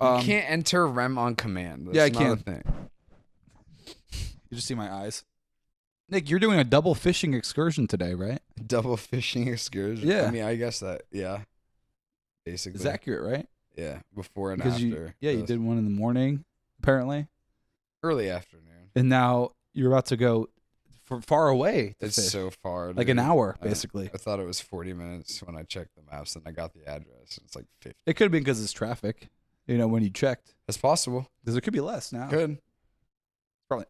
You can't enter REM on command. That's I not can. a thing. You just see my eyes. Nick, you're doing a double fishing excursion today, right? Double fishing excursion. Yeah. I mean, I guess that. Yeah. Basically. It's accurate, right? Yeah. Before and Because after. you did one in the morning, apparently, Early afternoon. and now you're about to go far away. To It's fish. so far. Like dude. an hour, basically. I thought it was 40 minutes when I checked the maps, and I got the address. It's like 50. It could have been because it's traffic. When you checked, That's possible. because it could be less now. Good. Probably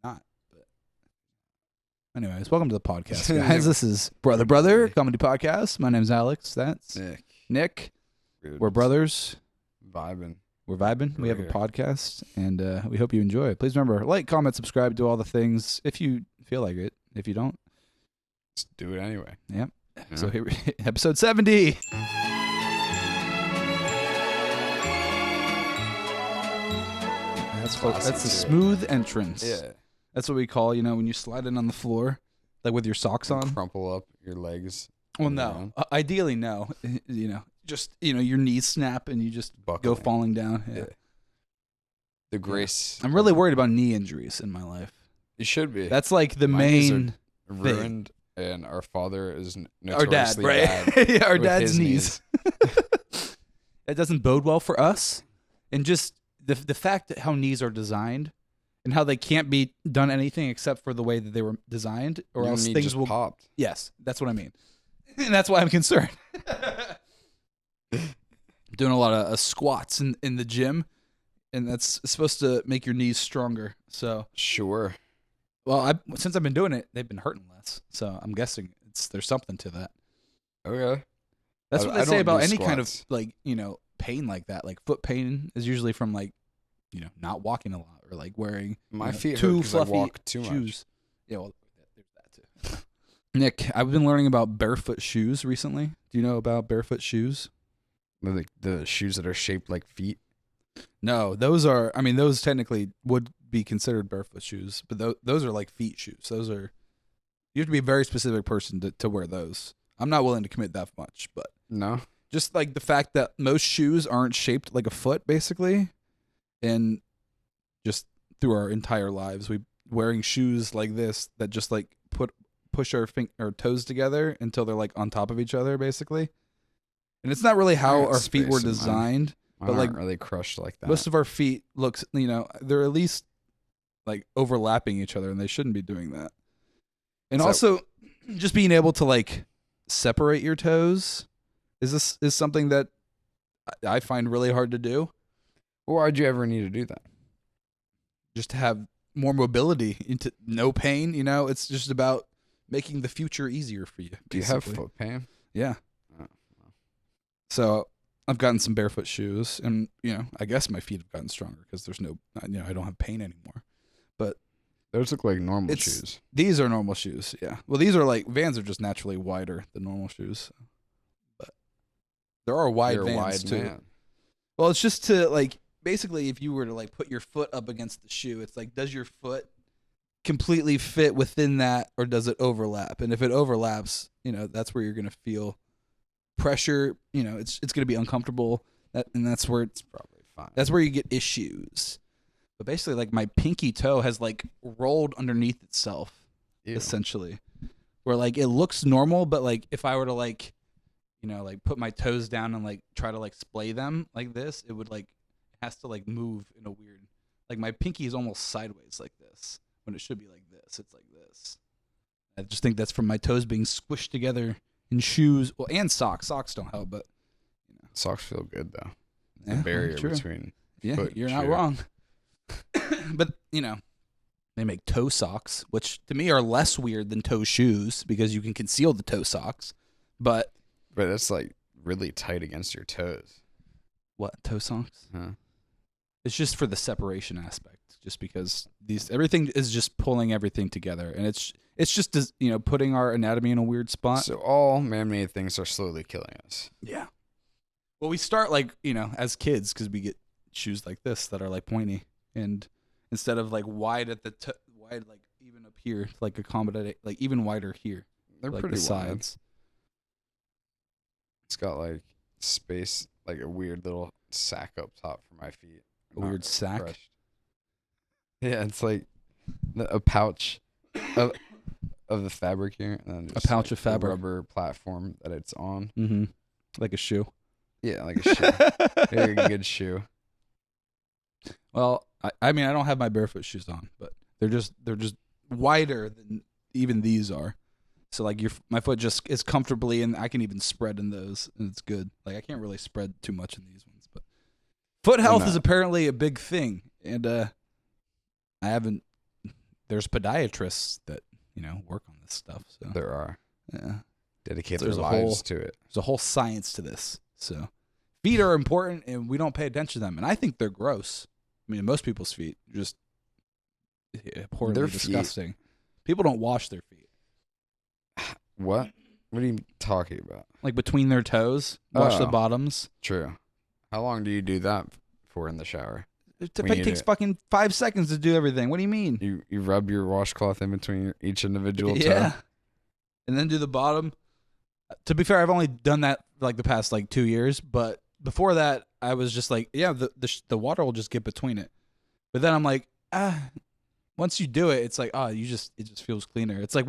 not. But anyways, welcome to the podcast, guys. This is BrotherBrother comedy podcast. My name's Alex. That's Nick. We're brothers. Vibing. We're vibing. We have a Here. podcast, and we hope you enjoy it. Please remember, like, comment, subscribe, do all the things if you feel like it. If you don't, Just do it anyway. yep. Yeah. So here, episode 70. That's the smooth entrance. Yeah. That's what we call, when you slide in on the floor, like with your socks on. Crumple up your legs. Well, no. Ideally, no. Just, your knees snap and you just go falling down. Yeah. The grace. I'm really worried about knee injuries in my life. You should be. That's like the My knees main ruined, and our father is our dad, notoriously right? bad Yeah, our with dad's his knees. That doesn't bode well for us. And just the fact that how knees are designed and how they can't be done anything except for the way that they were designed, or Your else knee things just will popped. Yes, that's what I mean. And that's why I'm concerned. Doing a lot of squats in the gym, and that's supposed to make your knees stronger. So Sure. well, since I've been doing it, they've been hurting less. So I'm guessing there's something to that. Okay. That's what they say don't about do any kind of squats. pain like that. Like foot pain is usually from not walking a lot, or like wearing My feet hurt too 'cause I fluffy walk too much. shoes. Yeah, well, there's that too. Nick, I've been learning about barefoot shoes recently. Do you know about barefoot shoes? The shoes that are shaped like feet. No, those technically would be considered barefoot shoes, but those are like feet shoes. You have to be a very specific person to wear those. I'm not willing to commit that much, but No. just like the fact that most shoes aren't shaped like a foot, basically, and just through our entire lives, we wearing shoes like this that just like push our toes together until they're like on top of each other, basically. And it's not really how got our feet were space in mine. designed, Mine but like aren't really crushed like that. most of our feet looks, they're at least like overlapping each other, and they shouldn't be doing that. And So- also, just being able to like separate your toes is something that I find really hard to do. Why'd you ever need to do that? Just to have more mobility into no pain. It's just about making the future easier for you. Do you have basically. foot pain? Yeah. Oh, So I've gotten some barefoot shoes, and I guess my feet have gotten stronger because there's no, I don't have pain anymore. Those look like normal shoes. These are normal shoes, yeah. Well, these are like Vans are just naturally wider than normal shoes, but there are wide You're a Vans wide too. man. Well, it's just to like basically if you were to like put your foot up against the shoe, it's like does your foot completely fit within that, or does it overlap? And if it overlaps, that's where you're gonna feel pressure. It's gonna be uncomfortable. And that's where It's probably fine. that's where you get issues. But basically, like my pinky toe has like rolled underneath itself, Ew. essentially, where like it looks normal, but like if I were to like put my toes down and like try to like splay them like this, it would like it has to like move in a weird, like my pinky is almost sideways like this when it should be like this. It's like this. I just think that's from my toes being squished together in shoes, well, and socks. Socks don't help, but Socks feel good though. The yeah, barrier true. between. Yeah, foot you're and not shoe. wrong. But, they make toe socks, which to me are less weird than toe shoes because you can conceal the toe socks. But But that's like really tight against your toes. what, toe socks? Huh? It's just for the separation aspect, just because everything is just pulling everything together, and it's just putting our anatomy in a weird spot. So all man-made things are slowly killing us. Yeah. Well, we start like, as kids because we get shoes like this that are like pointy, and instead of like wide at the wide like even up here, like accommodate like even wider here. They're like pretty the wide. sides. It's got like space, like a weird little sack up top for my feet. A weird sack? Crushed. Yeah, it's like a pouch of the fabric here, and then A just, pouch like, of fabric. the rubber platform that it's on. Mm-hmm. Like a shoe. Yeah, like a shoe. Very good shoe. Well, I mean, I don't have my barefoot shoes on, but they're just wider than even these are. So like my foot just is comfortably, and I can even spread in those, and it's good. Like I can't really spread too much in these ones, but foot health is apparently a big thing, and I haven't. There's podiatrists that work on this stuff. So There are. Yeah, Dedicate their their lives to it. there's a whole science to this. So feet are important, and we don't pay attention to them, and I think they're gross. I mean, most people's feet are just poorly Their disgusting. People don't wash their feet. What? What are you talking about? Like between their toes, wash the Oh. bottoms. True. How long do you do that for in the shower? It When you takes do- fucking 5 seconds to do everything. What do you mean? You rub your washcloth in between each individual toe? Yeah. And then do the bottom. To be fair, I've only done that like the past 2 years, but before that, I was just like, yeah, the water will just get between it. But then I'm like, once you do it, it's like, it just feels cleaner. It's like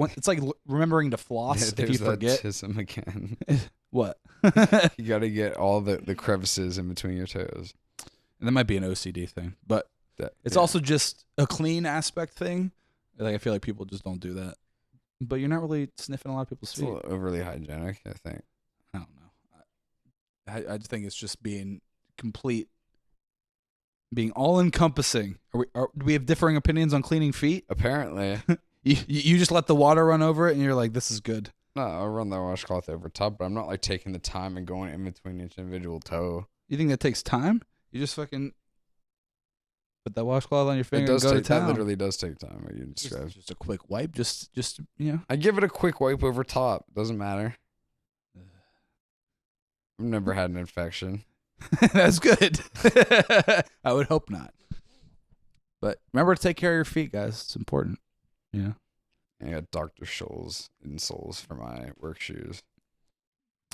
remembering to floss Yeah, if there's you that forget. tism again. What? You got to get all the crevices in between your toes. That might be an OCD thing, but it's also just a clean aspect thing. Like I feel like people just don't do that. But you're not really sniffing a lot of people's It's a feet. little overly hygienic, I think. I don't know. I just think it's just being complete, being all encompassing. Do we have differing opinions on cleaning feet? Apparently. You just let the water run over it, and you're like, this is good. No, I'll run the washcloth over top, but I'm not like taking the time and going in between each individual toe. You think that takes time? You just fucking put that washcloth on your It finger does and go take to town. that literally does take time. What you described. Just a quick wipe. Just I give it a quick wipe over top. Doesn't matter. I've never had an infection. That's good. I would hope not. But remember to take care of your feet, guys. It's important. Yeah. I got Dr. Scholl's insoles for my work shoes.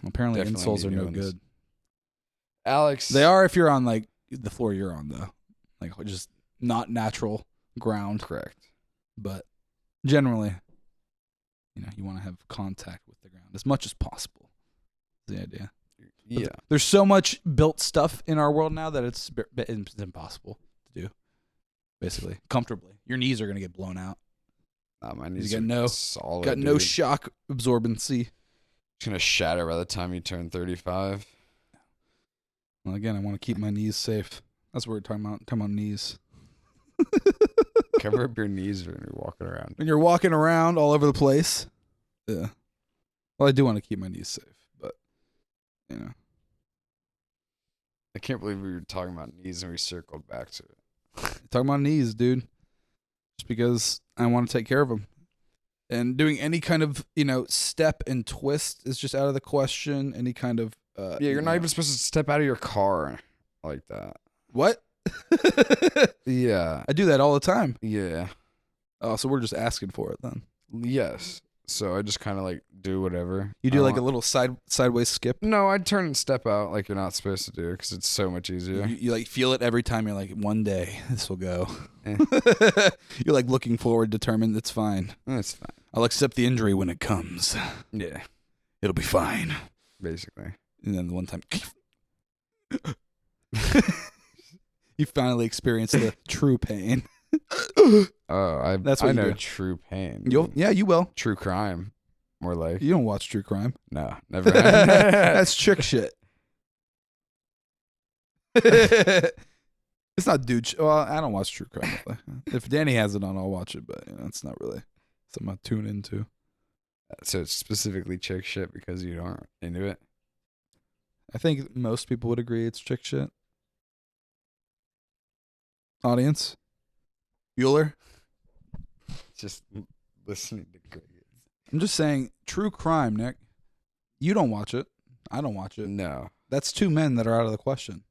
Apparently Definitely insoles are need no new ones. good. Alex. They are if you're on the floor you're on though. Like just not natural ground. Correct. But generally, you want to have contact with the ground as much as possible. Is the idea. Yeah. There's so much built stuff in our world now that it's impossible to do. Basically, comfortably. Your knees are going to get blown out. My knees got are no- solid. Got no dude. shock absorbency. It's going to shatter by the time you turn 35. Well, again, I want to keep my knees safe. That's what we're talking about. Talking about knees. Cover up your knees when you're walking around. When you're walking around all over the place. Yeah. Well, I do want to keep my knees safe, but I can't believe we were talking about knees and we circled back to it. talking about knees, dude. Just because I want to take care of them. And doing any kind of, step and twist is just out of the question. Any kind of Yeah, you're not even supposed to step out of your car like that. What? Yeah. I do that all the time. Yeah. Oh, so we're just asking for it then. Yes. So I just kind of do whatever. You do I like a want. little sideways skip. No, I'd turn and step out like you're not supposed to do because it's so much easier. You feel it every time. You're like, one day this will go. Eh. You're looking forward, determined it's fine. It's fine. I'll accept the injury when it comes. Yeah. It'll be fine. Basically. And then the one time, you finally experience the true pain. Oh, That's what I you know do. true pain. Yeah, you will. True crime. More like. You don't watch true crime. No, never. That's chick shit. It's not dude. Well, I don't watch true crime. Really. If Danny has it on, I'll watch it. But it's not really something I tune into. So it's specifically chick shit because you aren't into it. I think most people would agree it's chick shit. Audience, Bueller. Just listening to crickets. I'm just saying, true crime, Nick. You don't watch it. I don't watch it. No. That's two men that are out of the question.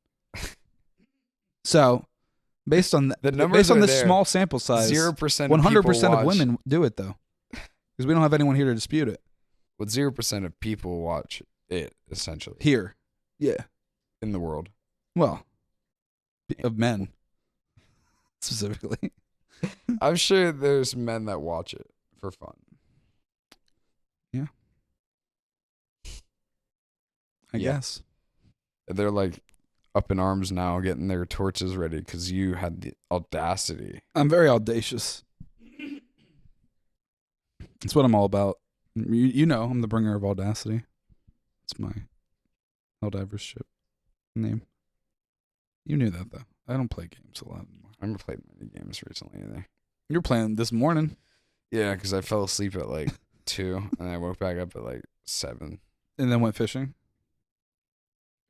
So, based on The numbers based on are this there. small sample size, 0%. 100% of women do it though, because we don't have anyone here to dispute it. With 0% of people watch it essentially. Here, Yeah. in the world. Well, of men specifically. I'm sure there's men that watch it for fun. I guess. They're like up in arms now, getting their torches ready because you had the audacity. I'm very audacious. That's what I'm all about. You know, I'm the bringer of audacity. It's my Heldivership name. You knew that, though. I don't play games a lot anymore. I haven't played many games recently either. You were playing this morning. Yeah, because I fell asleep at like 2, and I woke back up at like 7. And then went fishing?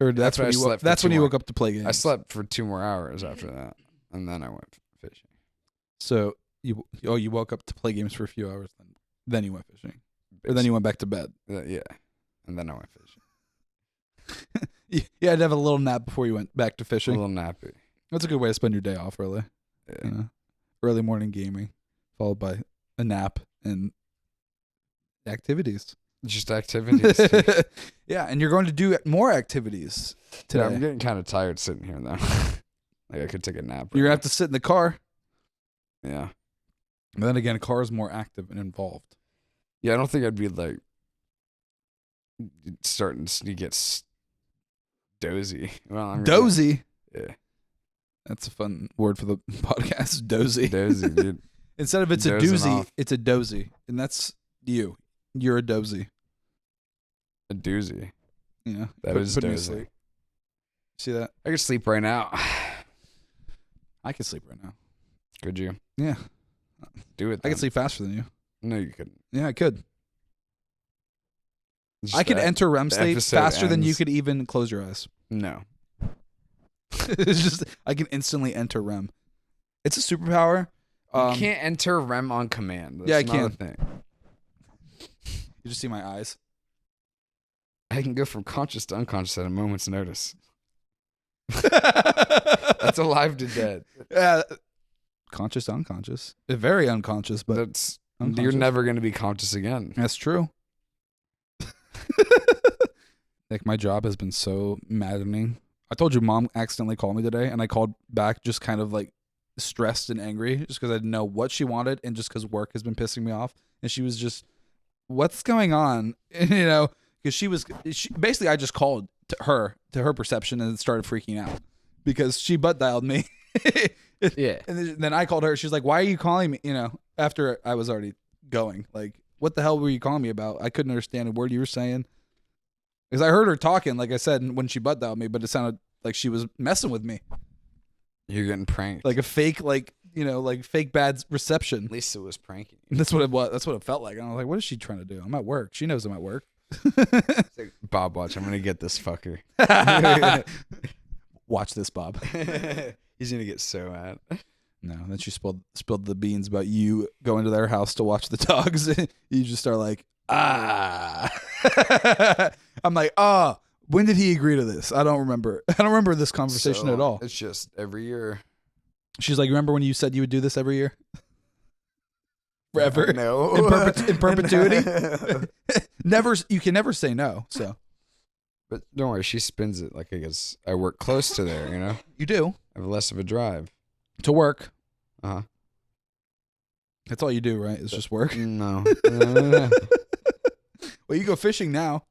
Or that's After when I you slept for that's when 2 you more- woke up to play games. I slept for 2 more hours after that, and then I went fishing. So you woke up to play games for a few hours, then you went fishing. Or then you went back to bed. Yeah, and then I went fishing. You had to have a little nap before you went back to A fishing. little nappy. That's a good way to spend your day off early. Yeah. You know? Early morning gaming, followed by a nap and activities. Just activities. Dude. Yeah, and you're going to do more activities today. Yeah, I'm getting kind of tired sitting here now. Like I could take a nap. You're going to right have to sit in the car. now. Yeah. But then again, a car is more active and involved. Yeah, I don't think I'd be like starting to get dozy. Well, I'm gonna- Dozy. Yeah. That's a fun word for the podcast. Dozy. Dozy, dude. Instead of it's a Dozing doozy, off. it's a dozy. And that's you. You're a dozy. A doozy. Yeah. That is putting you to dozy. sleep. See that? I could sleep right now. I could sleep right now. Could you? Yeah. Do it I then. could sleep faster than you. No, you couldn't. Yeah, I could. Just I could that- enter REM the state episode faster than you ends. could even close your eyes. No. It's just I can instantly enter REM. It's a superpower. You can't enter REM on command. That's Yeah, I not can. a thing. You just see my eyes. I can go from conscious to unconscious at a moment's notice. That's alive to dead. Conscious, unconscious. Very unconscious, but That's you're unconscious. never going to be conscious again. That's true. Like my job has been so maddening. I told you mom accidentally called me today, and I called back just kind of like stressed and angry just because I didn't know what she wanted and just because work has been pissing me off. And she was just, what's going on? And, you know, because basically I just called to her perception and started freaking out because she butt dialed me. Yeah. And then I called her. She's like, why are you calling me? You know, after I was already going, like, what the hell were you calling me about? I couldn't understand a word you were saying. Because I heard her talking, like I said, when she butt dialed me, but it sounded like she was messing with me. You're getting pranked. Like a fake, like, you know, like fake bad reception. At least it was pranking you. That's what it was. That's what it felt like. And I was like, what is she trying to do? I'm at work. She knows I'm at work. It's like, Bob, watch. I'm going to get this fucker. Watch this, Bob. He's going to get so mad. No, then she spilled the beans about you going to their house to watch the dogs. You just start like, ah. I'm like, when did he agree to this? I don't remember. I don't remember this conversation So, at all. It's just every year. She's like, remember when you said you would do this every year? Forever? No. In perpetuity? You can never say no. So But don't worry, she spins it like I guess I work close to there, you know? you do I have less of a drive. to work. Uh-huh. That's all you do, right? It's just work. No. Well, you go fishing now.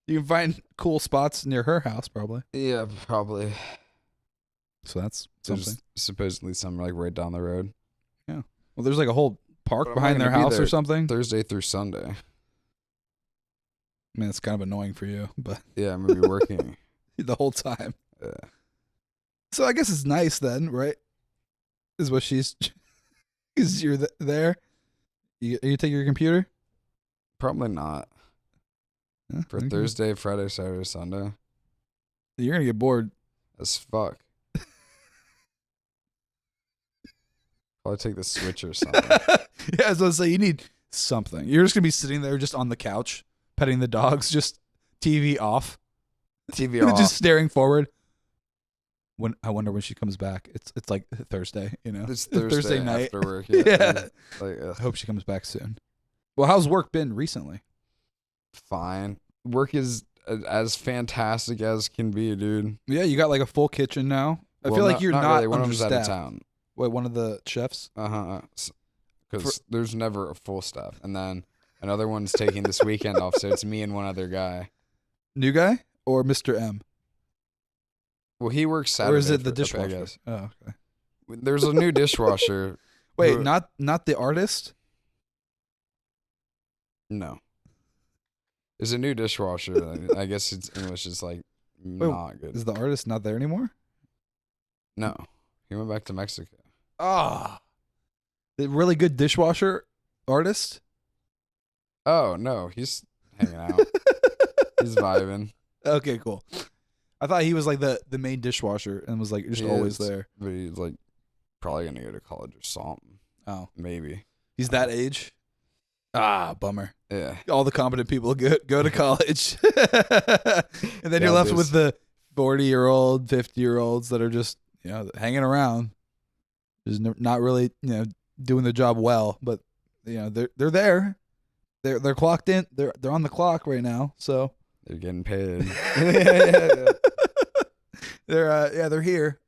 You can find cool spots near her house, probably. Yeah, probably. So that's something. There's supposedly some like right down the road. Well, there's like a whole park But I'm behind not their gonna be house or there something. Thursday through Sunday. I mean, it's kind of annoying for you, but Yeah, I'm gonna be working. the whole time. Yeah. So I guess it's nice then, right? Is what she's. Because you're there. You take your computer Probably not. Yeah, For okay. Thursday, Friday, Saturday, Sunday. You're gonna get bored. As fuck. Probably take the Switch or something. Yeah, I was gonna say you need something. You're just gonna be sitting there, just on the couch, petting the dogs, just TV off, TV off. just staring forward. When I wonder when she comes back. It's like Thursday, you know. It's Thursday night. after work. Yeah. Yeah. Like, I hope she comes back soon. Well, how's work been recently? fine. Work is as fantastic as can be, dude. Yeah, you got like a full kitchen now. I Well, feel like you're not really. One of them's out of understaffed. town. Wait, one of the chefs? Because there's never a full staff, and then another one's taking this weekend off, so it's me and one other guy. New guy or Mr. M? Well, he works Saturday. Or is it the I dishwasher? guess. Oh, okay. There's a new dishwasher. Wait, not the artist? No. There's a new dishwasher. I guess its English is like not good. Is the artist not there anymore? No. He went back to Mexico. Ah. The really good dishwasher artist? Oh, no. He's hanging out. He's vibing. Okay, cool. I thought he was like the main dishwasher and was like just He always is, there. But he's like probably going to go to college or something. Oh. Maybe. He's that age? Ah, bummer. Yeah. All the competent people go to college. And then you're left with the 40-year-old, 50-year-olds that are just, hanging around. Just not really, doing the job well, but they're there. They're clocked in. They're on the clock right now, so they're getting paid. They're here,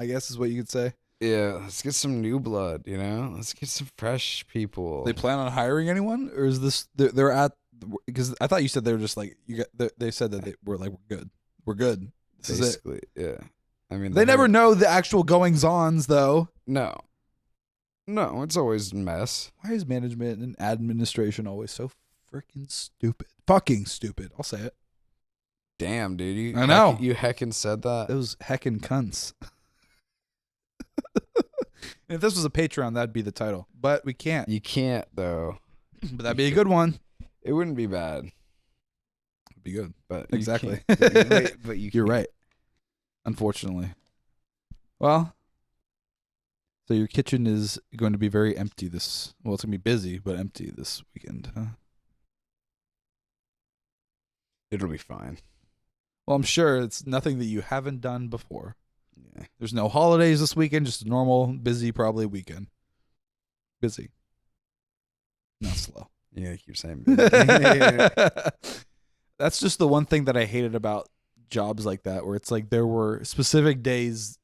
I guess is what you could say. Yeah, let's get some new blood, Let's get some fresh people. They plan on hiring anyone, or is this they're at? Because I thought you said they were just like they said that they were like we're good. This Basically, is it. Yeah. I mean, they never know the actual goings-ons though. No, it's always mess. Why is management and administration always so freaking stupid? Fucking stupid. I'll say it. Damn, dude. I know. You heckin' said that. Those heckin' cunts. And if this was a Patreon, that'd be the title. But we can't. You can't, though. But that'd be a good one. It wouldn't be bad. It'd be good. But exactly. But You're right. Unfortunately. Well, so your kitchen is going to be very empty it's going to be busy, but empty this weekend, huh? It'll be fine. Well, I'm sure it's nothing that you haven't done before. Yeah. There's no holidays this weekend, just a normal, busy, probably weekend. Busy. Not slow. Yeah, keep saying. That's just the one thing that I hated about jobs like that, where it's like there were specific days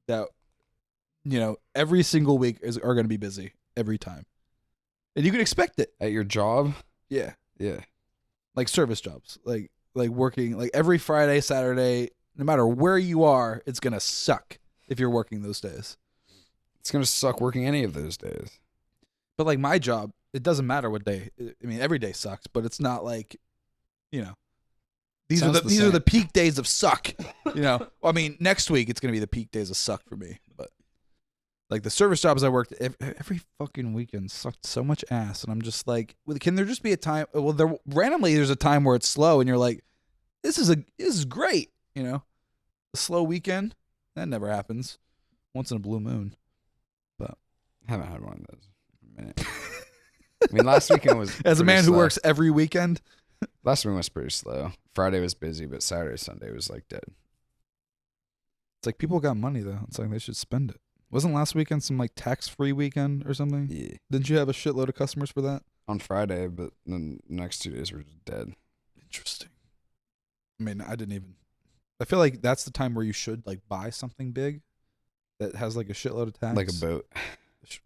that, every single week are going to be busy every time. And you can expect it. At your job? Yeah. Yeah. Like service jobs. Like working, like every Friday, Saturday, no matter where you are, it's going to suck if you're working those days. It's going to suck working any of those days. But like my job, it doesn't matter what day. I mean, every day sucks, but it's not like, these are the peak days of suck. Well, I mean, next week it's going to be the peak days of suck for me. But like the service jobs I worked every fucking weekend sucked so much ass, and I'm just like, can there just be a time? Well, there's a time where it's slow, and you're like, this is great. A slow weekend that never happens. Once in a blue moon. But I haven't had one of those in a minute. I mean, last weekend was as a man who slow. works every weekend. Last weekend was pretty slow. Friday was busy, but Saturday, Sunday was like dead. It's like people got money though. It's like they should spend it. Wasn't last weekend some like tax-free weekend or something? Yeah. Didn't you have a shitload of customers for that? On Friday, but then the next 2 days were just dead. Interesting. I mean, I feel like that's the time where you should like buy something big that has like a shitload of tax. Like a boat.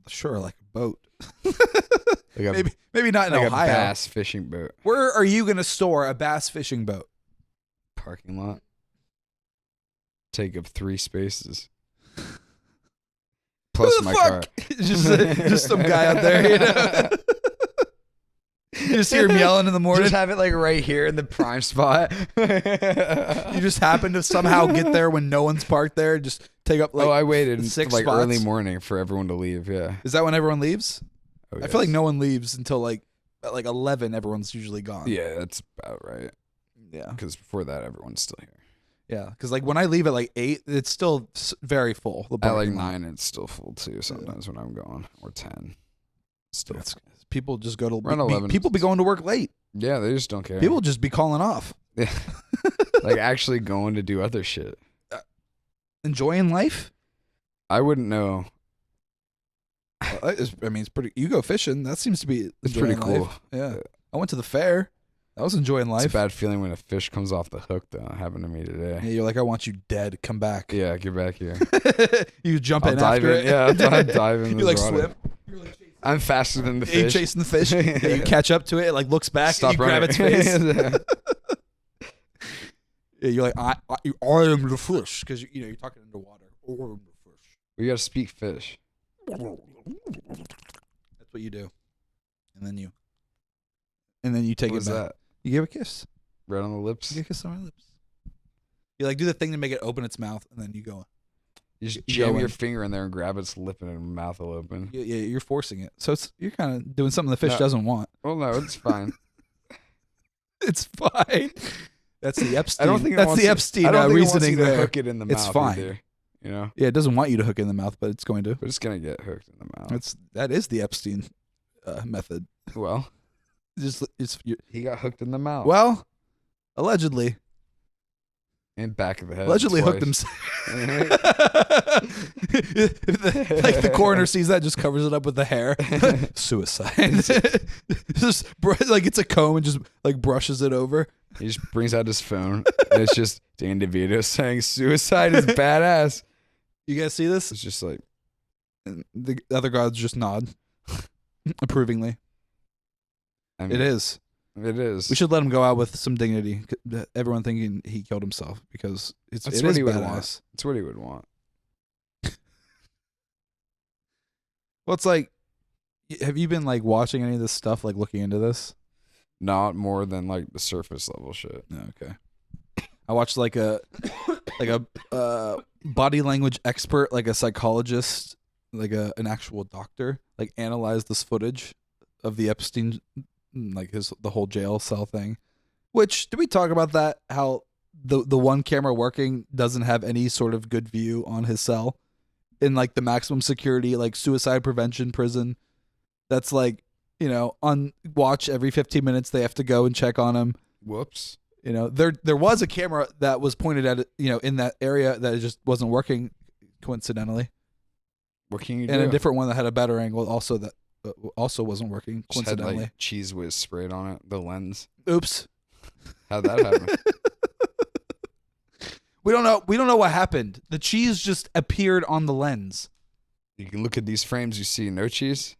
Sure, like a boat. Like maybe not in like Ohio. a bass fishing boat. Where are you going to store a bass fishing boat? Parking lot. Take up 3 spaces. Plus Who the my fuck? car. just some guy out there. You just hear him yelling in the morning. Just have it like right here in the prime spot. You just happen to somehow get there when no one's parked there. Just take up like I waited 6 like spots. early morning for everyone to leave. Yeah. Is that when everyone leaves? Oh, I feel like no one leaves until like at like 11. Everyone's usually gone. Yeah, that's about right. Yeah. Because before that, everyone's still here. Yeah. Because like when I leave at like 8, it's still very full. The At like parking lot. 9, it's still full too. Sometimes when I'm going, or 10, still. People just go to Around 11. people be going to work late. Yeah, they just don't care. People just be calling off. Yeah. Like actually going to do other shit. Enjoying life. I wouldn't know. I mean, it's pretty. You go fishing. That seems to be. It's pretty enjoying cool. life. Yeah. I went to the fair. I was enjoying It's a life. bad feeling when a fish comes off the hook, though. It happened to me today. Yeah, you're like, I want you dead. Come back. Yeah, get back here. You jump I'll in dive after in. it. Yeah, I'll dive in. You like water. swim. I'm faster than the You fish. chasing the fish. Yeah, you catch up to it. It like looks back. Stop and you grab running. its face. Yeah, you're like, I am the fish because you're talking underwater. I am the fish. We gotta speak fish. That's what you do, and then you take What it was back. that? You give a kiss. Right on the You lips. give a kiss on my lips. You like do the thing to make it open its mouth, and then you go. You just You jam go your in. finger in there and grab its lip and its mouth will open. Yeah, you're forcing it. So you're kind of doing something the fish No. doesn't want. Well, no, it's fine. It's fine. That's the Epstein. I don't think it that's wants the to- Epstein I don't think it wants reasoning you to there. hook it in the It's mouth. fine. Either, you know, Yeah, it doesn't want you to hook in the mouth, but it's going to. but it's gonna get hooked in the mouth. That is the Epstein method. Well, he got hooked in the mouth. Well, allegedly. And back of the head. Allegedly hooked twice. himself. Like the coroner sees that, just covers it up with the hair. Suicide. Just like it's a comb and just like brushes it over. He just brings out his phone. And it's just Dan DeVito saying suicide is badass. You guys see this? It's just like, And the other gods just nod approvingly. I mean, It is. It is. We should let him go out with some dignity. Everyone thinking he killed himself because it That's is what he would badass. want. That's what he would want. Well, it's like, have you been like watching any of this stuff, like looking into this? Not more than like the surface level shit. No, okay. I watched like a body language expert, like a psychologist, like an actual doctor, like analyze this footage of the Epstein, like the whole jail cell thing. Which, did we talk about that? How the one camera working doesn't have any sort of good view on his cell in like the maximum security, like suicide prevention prison. That's like, on watch every 15 minutes. They have to go and check on him. Whoops. There was a camera that was pointed at it, in that area that it just wasn't working coincidentally. What can you do? And a different one that had a better angle also that also wasn't working Just had coincidentally. like cheese whiz sprayed on it. The lens. Oops. How'd that happen? We don't know what happened. The cheese just appeared on the lens. You can look at these frames. You see no cheese.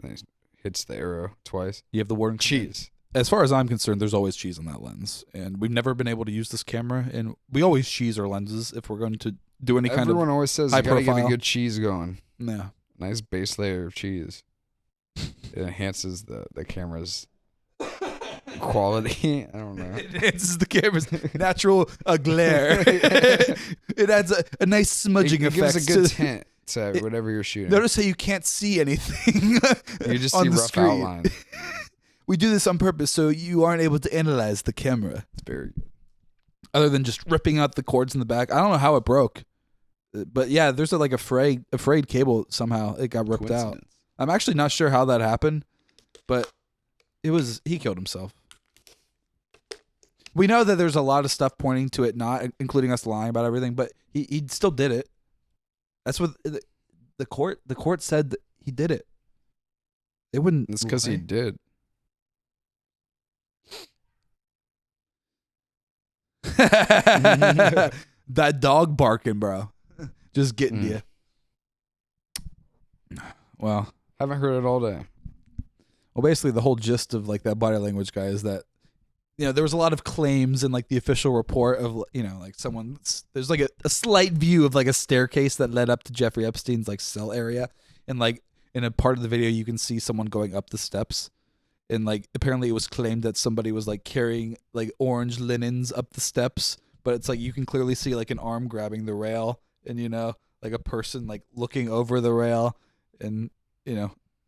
Then it hits the arrow twice. You have the word Cheese. As far as I'm concerned, there's always cheese on that lens, and we've never been able to use this camera. And we always cheese our lenses if we're going to do any kind of. Everyone always says high you gotta get a profile. good cheese going. No. Nice base layer of cheese. It enhances the camera's quality. I don't know. It enhances the camera's natural glare. It adds a nice smudging It gives effect. a good tint to whatever you're shooting. Notice how you can't see anything. You just on see the rough screen. outline. We do this on purpose so you aren't able to analyze the camera. It's very good. Other than just ripping out the cords in the back. I don't know how it broke. But yeah, there's a frayed cable somehow. It got ripped out. Coincidence. I'm actually not sure how that happened, but he killed himself. We know that there's a lot of stuff pointing to it not, including us lying about everything, but he still did it. That's what the court said that he did it. They wouldn't. It's because he lie. did. That dog barking, bro. Just getting Mm. you. Well, Haven't heard it all day. basically the whole gist of like that body language guy is that there was a lot of claims in like the official report of like there's like a slight view of like a staircase that led up to Jeffrey Epstein's like cell area, and like in a part of the video you can see someone going up the steps, and like apparently it was claimed that somebody was like carrying like orange linens up the steps, but it's like you can clearly see like an arm grabbing the rail, and like a person like looking over the rail, and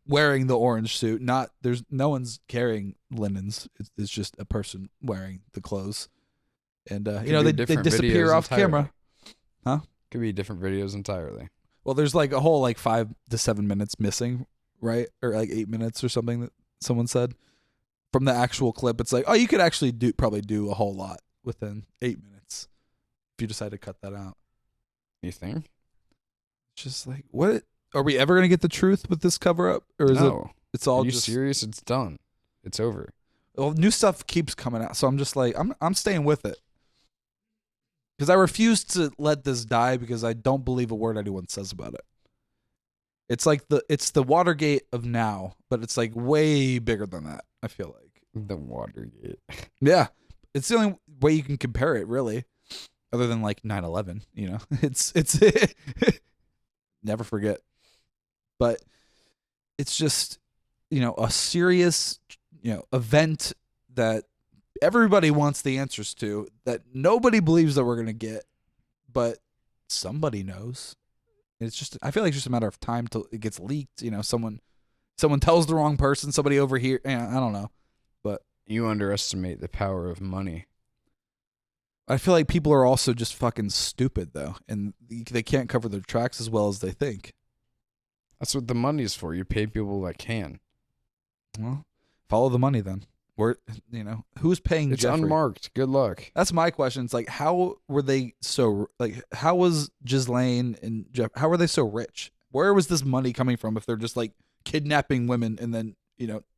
wearing the orange suit. There's no one's carrying linens. It's just a person wearing the clothes, and they disappear videos off camera. Could be different videos entirely. Well, there's like a whole like 5 to 7 minutes missing, right? Or like 8 minutes or something that someone said from the actual clip. It's like, oh, you could actually probably do a whole lot within 8 minutes if you decide to cut that out. You think? It's just like, what? Are we ever gonna get the truth with this cover up, or is No. it's all Are you just serious? It's done. It's over. Well, new stuff keeps coming out, so I'm just like, I'm staying with it because I refuse to let this die because I don't believe a word anyone says about it. It's like it's the Watergate of now, but it's like way bigger than that. I feel like The Watergate. yeah, it's the only way you can compare it really, other than like 9/11. You know, it's never forget, but it's just a serious event that everybody wants the answers to that nobody believes that we're going to get, but somebody knows. It's just, I feel like it's just a matter of time till it gets leaked. Someone tells the wrong person, somebody over here. I don't know, but You underestimate the power of money. I feel like people are also just fucking stupid though, and they can't cover their tracks as well as they think. That's what the money's for. You pay people that can. Well, follow the money then. Who's paying It's Jeffrey? unmarked. Good luck. That's my question. It's like, how were they so, like, how was Ghislaine and Jeff, how were they so rich? Where was this money coming from if they're just like kidnapping women and then,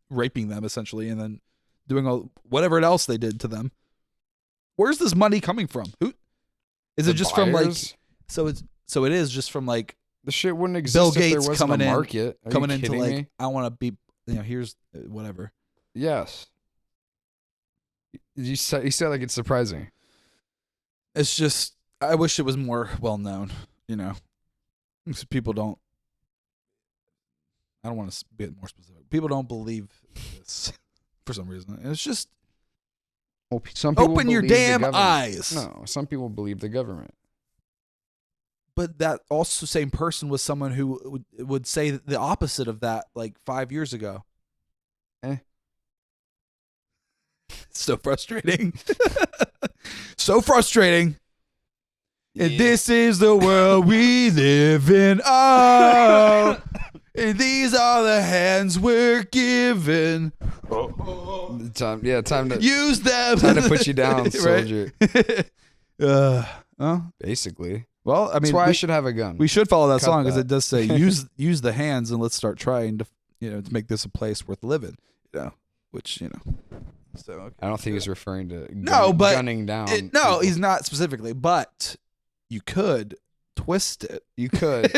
raping them essentially and then doing all whatever else they did to them? Where's this money coming from? Who is it just from like, buyers? so it is just from like The shit wouldn't exist Bill if there Gates wasn't coming a in- market. Are coming you into kidding like, me? I want to be, here's whatever. Yes. You said like it's surprising. It's just, I wish it was more well known, because people don't, I don't want to be more specific. People don't believe this for some reason. It's just, Well, some people open your believe the damn government. eyes. No, some people believe the government. But that also same person was someone who would say the opposite of that like 5 years ago. So frustrating. So frustrating. And this is the world we live in. Oh, and these are the hands we're given. Time to Use them. time to put you down, Right? soldier. Basically, Well, I mean, that's why I should have a gun. we should follow that Cut song because that. it does say use the hands and let's start trying to to make this a place worth living. Which so okay. I don't think he's referring to but gunning down. No, people. he's not specifically, but you could twist it. You could.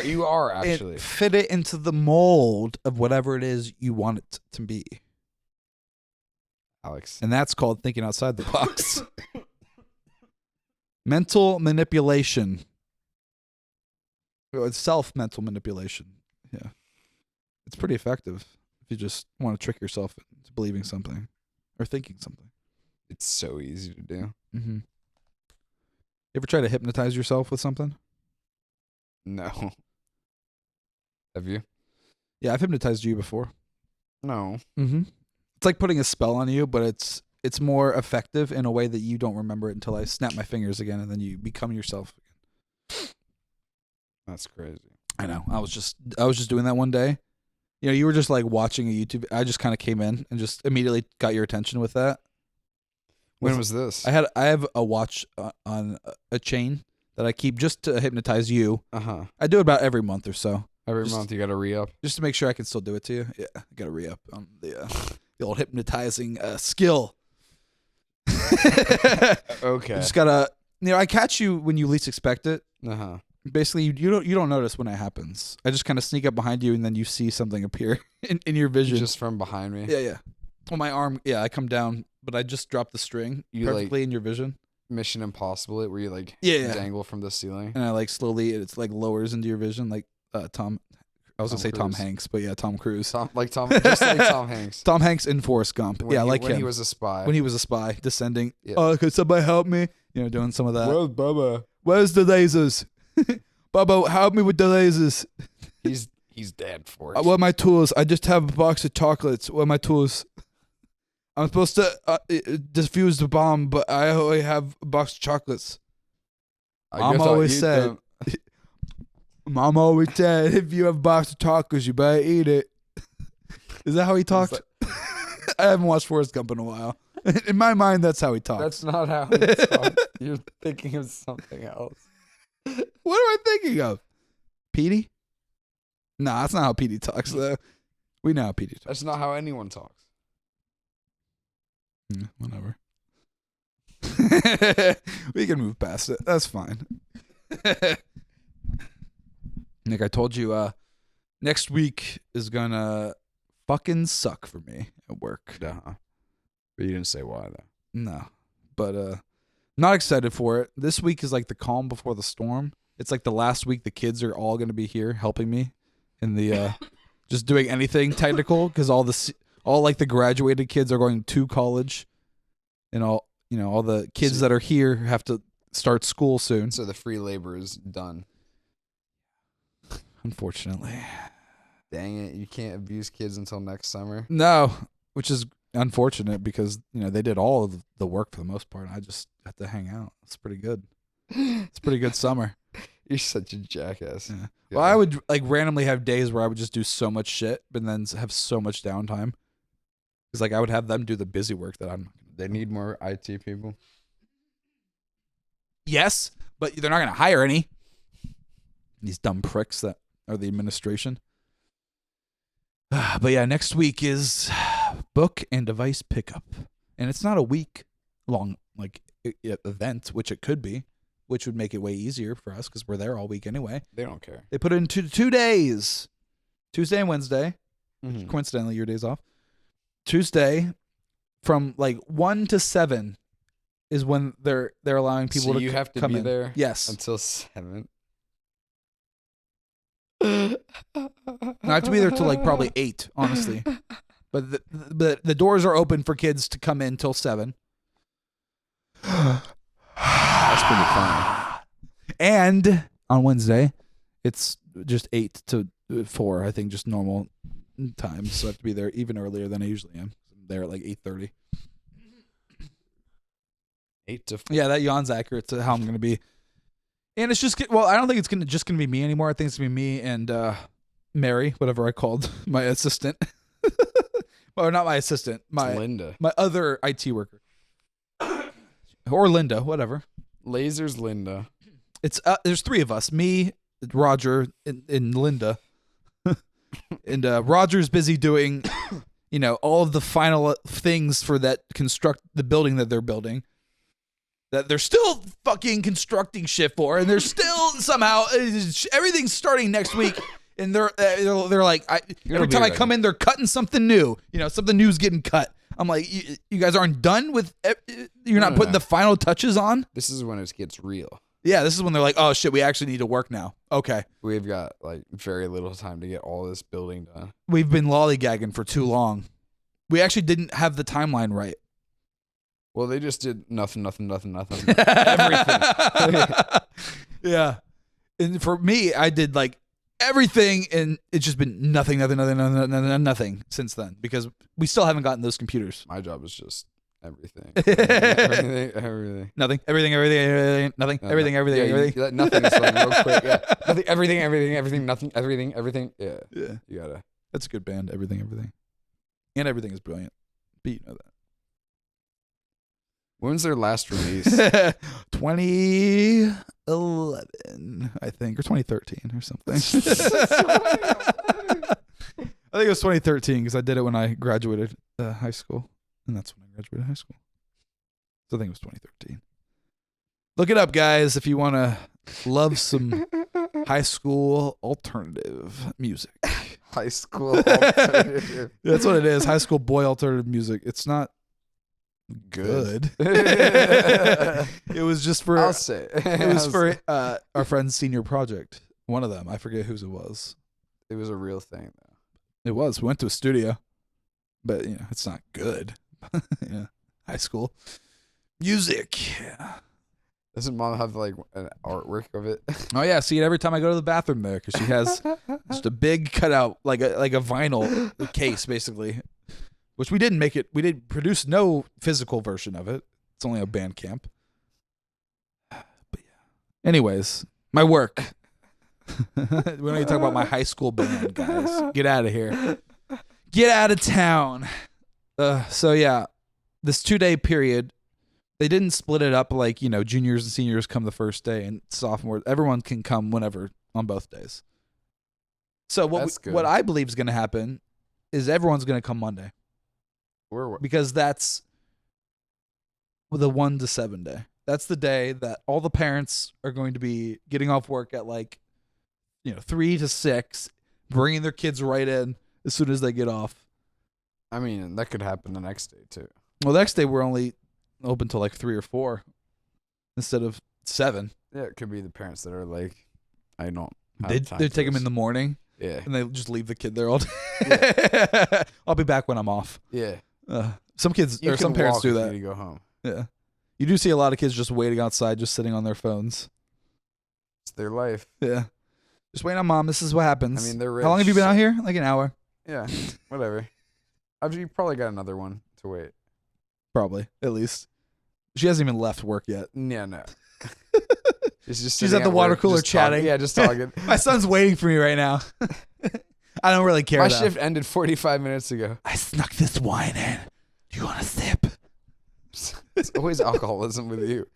You are actually. And fit it into the mold of whatever it is you want it to be. Alex. And that's called thinking outside the box. Mental manipulation. It's self-mental manipulation. Yeah. It's pretty effective if you just want to trick yourself into believing something or thinking something. It's so easy to do. Mm-hmm. You ever try to hypnotize yourself with something? No. Have you? Yeah, I've hypnotized you before. No. Mm-hmm. It's like putting a spell on you, but it's more effective in a way that you don't remember it until I snap my fingers again, and then you become yourself again. That's crazy. I know. I was just doing that one day. You were just like watching a YouTube. I just kind of came in and just immediately got your attention with that. When was this? I have a watch on a chain that I keep just to hypnotize you. Uh-huh. I do it about every month or so. Every Just- month you got to re-up. Just to make sure I can still do it to you. Yeah, I got to re-up on the old hypnotizing skill. Okay. You just gotta, I catch you when you least expect it. Uh-huh. Basically, you don't notice when it happens. I just kind of sneak up behind you, and then you see something appear in your vision. Just from behind me. Yeah. Well, my arm, I come down, but I just drop the string You, perfectly in your vision, Mission Impossible it where you like Yeah. dangle from the ceiling. and I like slowly it's like lowers into your vision, like Tom. I was Tom gonna say Tom Cruise. Hanks, but yeah, Tom Cruise. Just like Tom Hanks. Tom Hanks in Forrest Gump. When Yeah, he, like when him. he was a spy. When he was a spy, descending. Yeah. Oh, could somebody help me? Doing some of that. Where's Bubba? Where's the lasers? Bubba, help me with the lasers. He's dead for it. What are my tools? I just have a box of chocolates. What are my tools? I'm supposed to defuse the bomb, but I only have a box of chocolates. Mom always said, Mom always said, if you have a box of chocolates, you better eat it. Is that how he talked? I haven't watched Forrest Gump in a while. In my mind, that's how he talks. That's not how he talks. You're thinking of something else. What am I thinking of? Petey? Nah, that's not how Petey talks, though. We know how Petey talks. That's not how anyone talks. Whatever. We can move past it. That's fine. Nick, I told you next week is gonna fucking suck for me at work. But you didn't say why though. No. But not excited for it. This week is like the calm before the storm. It's like the last week the kids are all gonna be here helping me in the just doing anything technical, because all like the graduated kids are going to college, and all the kids that are here have to start school soon. So the free labor is done. Unfortunately. Dang it, you can't abuse kids until next summer. No, which is unfortunate because, they did all of the work for the most part. I just had to hang out. It's pretty good. It's a pretty good summer. You're such a jackass. Yeah. Well, I would like randomly have days where I would just do so much shit, but then have so much downtime. Because like I would have them do the busy work that I'm. They need more IT people. Yes, but they're not going to hire any. These dumb pricks that are the administration. But yeah, next week is book and device pickup, and it's not a week long like event, which it could be, which would make it way easier for us because we're there all week anyway. They don't care. They put it into 2 days, Tuesday and Wednesday. Mm-hmm. Coincidentally, your days off. Tuesday, from like 1 to 7, is when they're allowing people so to you have to come be in. there. Yes, Until 7. I have to be there till like probably 8, honestly. But the doors are open for kids to come in till 7. That's pretty fun. And on Wednesday, it's just 8 to 4. I think just normal time. So I have to be there even earlier than I usually am. I'm there at like 8:30. 8 to 4. Yeah, that yawn's accurate to how I'm gonna be. And it's just I don't think it's gonna be me anymore. I think it's gonna be me and Mary, whatever I called my assistant. Or not my assistant, my Linda. my other IT worker. Or Linda, whatever. Laser's Linda. It's there's 3 of us, me, Roger, and Linda. And Roger's busy doing, all of the final things for the building that they're building. That they're still fucking constructing shit for, and they're still somehow everything's starting next week. And they're like, every time I come in, they're cutting something new. Something new's getting cut. I'm like, you guys aren't done with. You're not putting the final touches on. This is when it gets real. Yeah, this is when they're like, oh shit, we actually need to work now. Okay, We've got like very little time to get all this building done. we've been lollygagging for too long. We actually didn't have the timeline right. Well, they just did nothing. Everything. Everything. Yeah, and for me, I did like everything, and it's just been nothing since then because we still haven't gotten those computers. My job is just everything. Everything. Nothing. Everything. Nothing. No, Everything. no. Everything. Yeah, Everything. nothing is like real quick. Yeah. Nothing. Everything. Nothing. Everything. Yeah. Yeah, You gotta. that's a good band. Everything. And everything is brilliant. But you know that. When's their last release? 2011, I think, or 2013 or something. I think it was 2013 because I did it when I graduated high school, and that's when I graduated high school. So I think it was 2013. Look it up, guys, if you want to love some high school alternative music. High school alternative. That's what it is. High school boy alternative music. It's not good. It was just for. I'll say. It was for our friend's senior project. One of them. I forget whose it was. It was a real thing, though. It was. We went to a studio, but it's not good. High school music. Yeah. Doesn't mom have like an artwork of it? Oh yeah, see it every time I go to the bathroom there because she has just a big cutout, like a vinyl case, basically. Which we didn't make it. We did produce no physical version of it. It's only a Bandcamp. But yeah. Anyways, my work. We don't need to talk about my high school band, guys. Get out of here. Get out of town. So yeah, this 2-day period, they didn't split it up like, juniors and seniors come the first day and sophomores. Everyone can come whenever on both days. So what I believe is going to happen is everyone's going to come Monday. We're Because that's the 1 to 7 day. That's the day that all the parents are going to be getting off work at 3 to 6, bringing their kids right in as soon as they get off. I mean, that could happen the next day too. Well, the next day we're only open till 3 or 4 instead of 7. Yeah, it could be the parents that are like, I don't have They time take for them this. in the morning. Yeah. And they just leave the kid there all day. I'll be back when I'm off. Yeah. Some kids You or some can parents walk do if that. You need to go home. Yeah. You do see a lot of kids just waiting outside, just sitting on their phones. It's their life. Yeah. Just waiting on mom. This is what happens. I mean, they're rich. How long have you been out here? Like an hour. Yeah. Whatever. You probably got another one to wait. Probably, at least. She hasn't even left work yet. Yeah, no. She's at the water cooler chatting. Yeah, just talking. My son's waiting for me right now. I don't really care. My shift ended 45 minutes ago. I snuck this wine in. Do you want a sip? It's always alcoholism with you.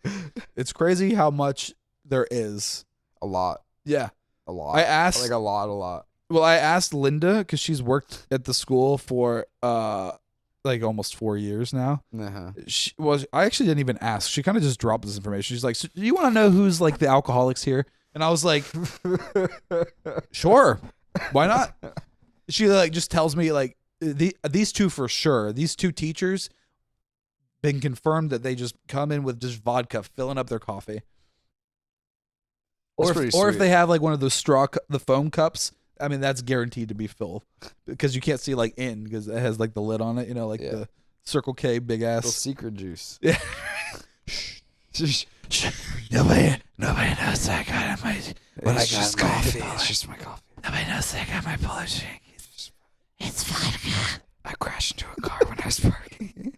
It's crazy how much there is. A lot. Yeah. A lot. I asked. Like a lot. Well, I asked Linda because she's worked at the school for almost 4 years now. Uh-huh. I actually didn't even ask. She kind of just dropped this information. She's like, so do you want to know who's like the alcoholics here? And I was like, sure. Why not? She just tells me these two for sure. These two teachers been confirmed that they just come in with just vodka filling up their coffee. Or if they have one of those the foam cups, I mean that's guaranteed to be full because you can't see in because it has the lid on it, the Circle K big ass. Little secret juice. Yeah. Shh. Nobody knows that I got my. It's just coffee. It's just my coffee. Nobody knows that I got my Polish drink. It's vodka. I crashed into a car when I was parking.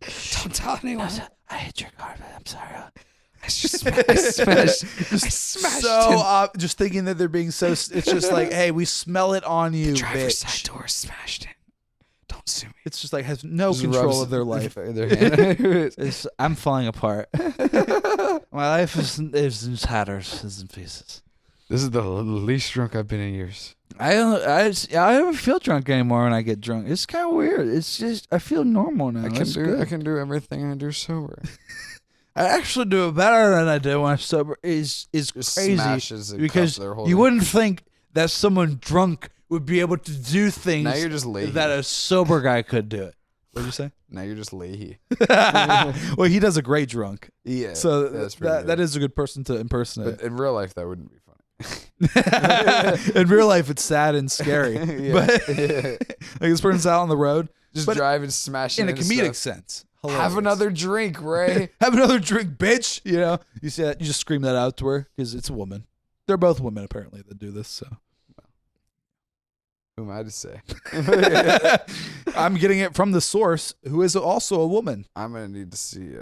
Don't tell anyone. I hit your car, but I'm sorry. I smashed. Just thinking that they're being so. It's just hey, we smell it on you, the driver's bitch. side door smashed in. Don't sue me. It's just has no Just control rubs of their life. their hand. I'm falling apart. My life is in tatters, is in pieces. This is the least drunk I've been in years. I don't feel drunk anymore when I get drunk. It's kind of weird. It's just I feel normal now. I can do everything I do sober. I actually do it better than I do when I'm sober. Is crazy because you wouldn't think that someone drunk would be able to do things. Now you're just lazy. That a sober guy could do it. What'd you say? Now you're just lazy. Well, he does a great drunk. Yeah. So that is a good person to impersonate. But in real life, that wouldn't be funny. In real life, it's sad and scary. But this person's out on the road, just driving, smashing in a comedic sense. Hilarious. Have another drink, Ray. Have another drink, bitch. You say that, you just scream that out to her because it's a woman. They're both women apparently that do this. So, who am I to say? I'm getting it from the source, who is also a woman. I'm gonna need to see.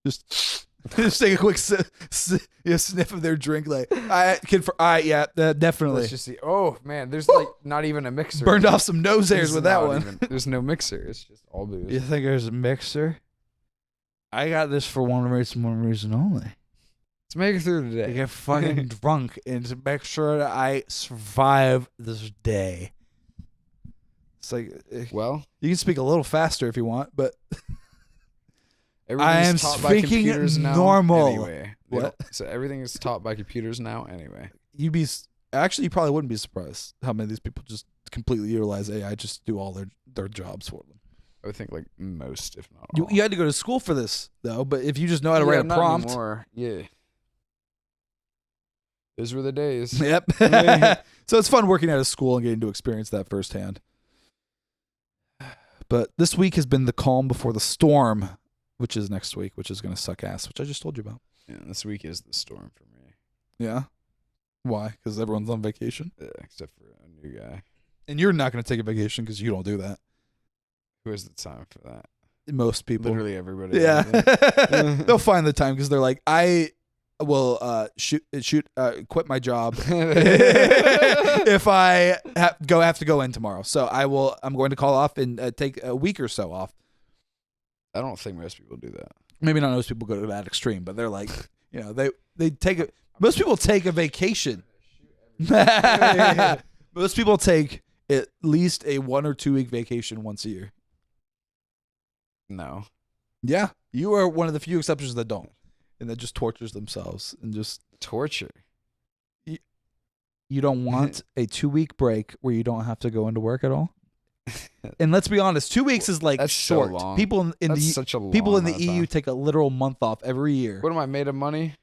Just take a quick sniff of their drink. Definitely. Let's just see. Oh man, there's not even a mixer. Burned off some nose hairs with that one. There's no mixer. It's just all booze. You think there's a mixer? I got this for one reason only. Let's make it through today. To get fucking drunk and to make sure that I survive this day. It's well, you can speak a little faster if you want, but I am speaking normal. Anyway. What? So everything is taught by computers now. Anyway, you probably wouldn't be surprised how many of these people just completely utilize AI, just do all their jobs for them. I would think most, if not all. You had to go to school for this though, but if you just know how to write a prompt, anymore. Yeah. Those were the days. Yep. So it's fun working out of school and getting to experience that firsthand. But this week has been the calm before the storm, which is next week, which is going to suck ass, which I just told you about. Yeah, this week is the storm for me. Yeah? Why? Because everyone's on vacation? Yeah, except for a new guy. And you're not going to take a vacation because you don't do that. Who has the time for that? Most people. Literally everybody. Yeah. They'll find the time because they're like, I will quit my job if I have to go in tomorrow. So I'm going to call off and take a week or so off. I don't think most people do that. Maybe not most people go to that extreme, but they're like, they take it. Most people take a vacation. Most people take at least a 1 or 2 week vacation once a year. No. Yeah, you are one of the few exceptions that don't, and that just tortures themselves and just Torture. you don't want a 2-week break where you don't have to go into work at all. And let's be honest, 2 weeks is like That's so short. long. People in That's the such a long people in the amount of EU time. take a literal month off every year. What am I made of money?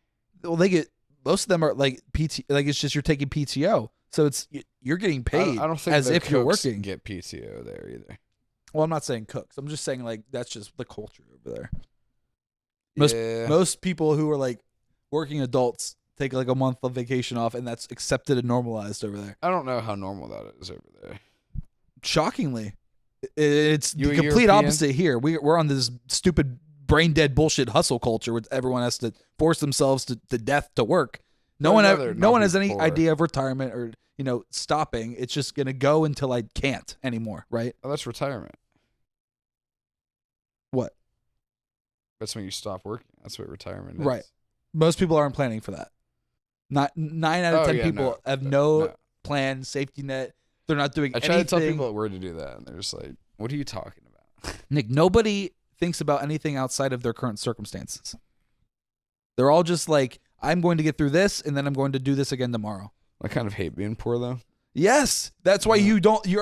Well, they get most of them are like PT, like it's just you're taking PTO, so it's you're getting paid I don't think as the if you're cooks working. get PTO there either. Well, I'm not saying cooks. I'm just saying like that's just the culture over there. Yeah. Most people who are like working adults take like a month of vacation off, and that's accepted and normalized over there. I don't know how normal that is over there. Shockingly, it's You the a complete European? opposite here. We're on this stupid brain dead bullshit hustle culture where everyone has to force themselves to death to work. No I'd one rather no not one be has any poor. idea of retirement or stopping. It's just gonna go until I can't anymore, right? Oh, that's retirement. What? That's when you stop working. That's what retirement is. Right. Most people aren't planning for that. Not 9 out of 10 people have no plan, safety net. They're not doing I try anything. to tell people at work to do that, and they're just like, "What are you talking about?" Nick, nobody thinks about anything outside of their current circumstances. They're all just like, I'm going to get through this, and then I'm going to do this again tomorrow. I kind of hate being poor, though. Yes, that's why you're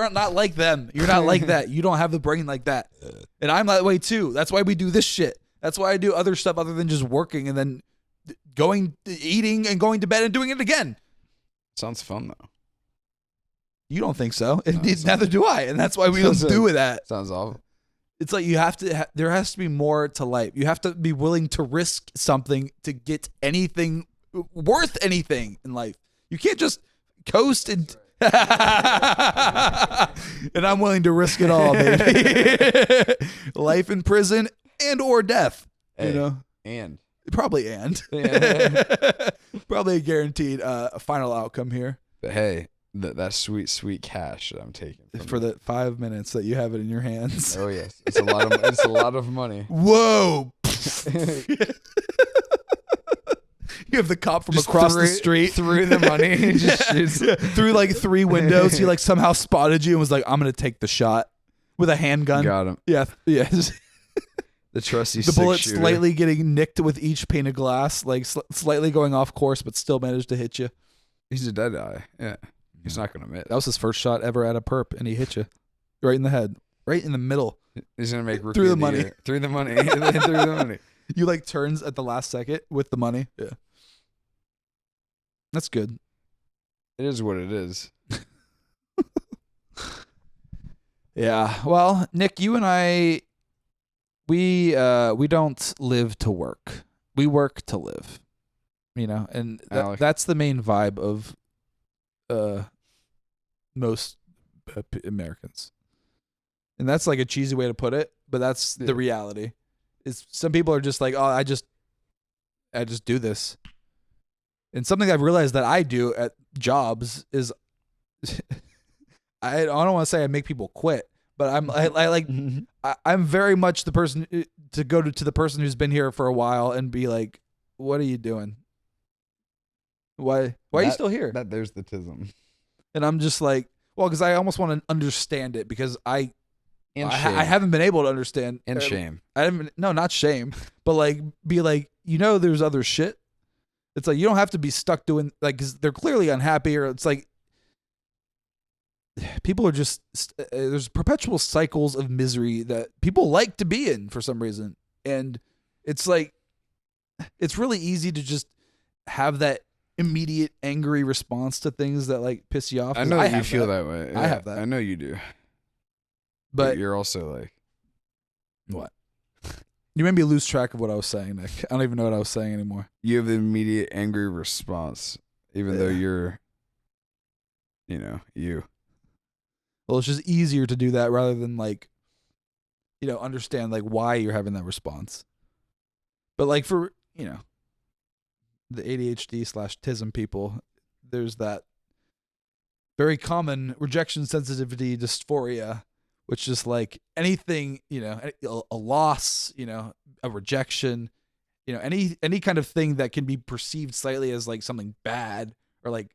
not like them. You're not like that. You don't have the brain like that. And I'm that way too. That's why we do this shit. That's why I do other stuff other than just working and then eating and going to bed and doing it again. Sounds fun though. You don't think so. No, Neither do I. And that's why we don't Sounds do that. Sounds awful. It's like you have to, there has to be more to life. You have to be willing to risk something to get anything worth anything in life. You can't just coast and, and I'm willing to risk it all, baby. Life in prison and or death, Hey, and probably Yeah. probably a guaranteed final outcome here. But hey, that sweet cash that I'm taking from For the 5 minutes that you have it in your hands. Oh yes, it's a lot of money. Whoa! You have the cop from Just across the street threw the money. He just shoots. through like 3 windows. He like somehow spotted you and was like, "I'm gonna take the shot with a handgun." Got him. Yeah. The trusty The bullet six-shooter. slightly getting nicked with each pane of glass, like slightly going off course, but still managed to hit you. He's a dead eye. Yeah, he's not gonna miss. That was his first shot ever at a perp, and he hit you right in the head, right in the middle. He's gonna make Threw the money. Threw the money. Threw the money. You like turns at the last second with the money. Yeah, that's good. It is what it is. Yeah. Well, Nick, you and I, we don't live to work. We work to live. And that's the main vibe of most Americans. And that's like a cheesy way to put it, but that's the reality. Is some people are just like, "Oh, I just do this." And something I've realized that I do at jobs is I don't want to say I make people quit, but I'm very much the person to go to the person who's been here for a while and be like, "What are you doing? Why are you still here?" There's the tism. And I'm just like, well, because I almost want to understand it because I Shame. haven't been able to understand. And shame. I haven't. No, not shame, but like be like, there's other shit. It's like you don't have to be stuck doing like 'cause they're clearly unhappy, or it's like people are just there's perpetual cycles of misery that people like to be in for some reason, and it's like it's really easy to just have that immediate angry response to things that like piss you off. I know you feel that way. I have that. I know you do. But you're also like, what? You made me lose track of what I was saying, Nick. I don't even know what I was saying anymore. you have the immediate angry response, even though you're, you. Well, it's just easier to do that rather than like, understand like why you're having that response. But like for, the ADHD/TISM people, there's that very common rejection sensitivity dysphoria, which is like anything, a loss, a rejection, any kind of thing that can be perceived slightly as like something bad or like,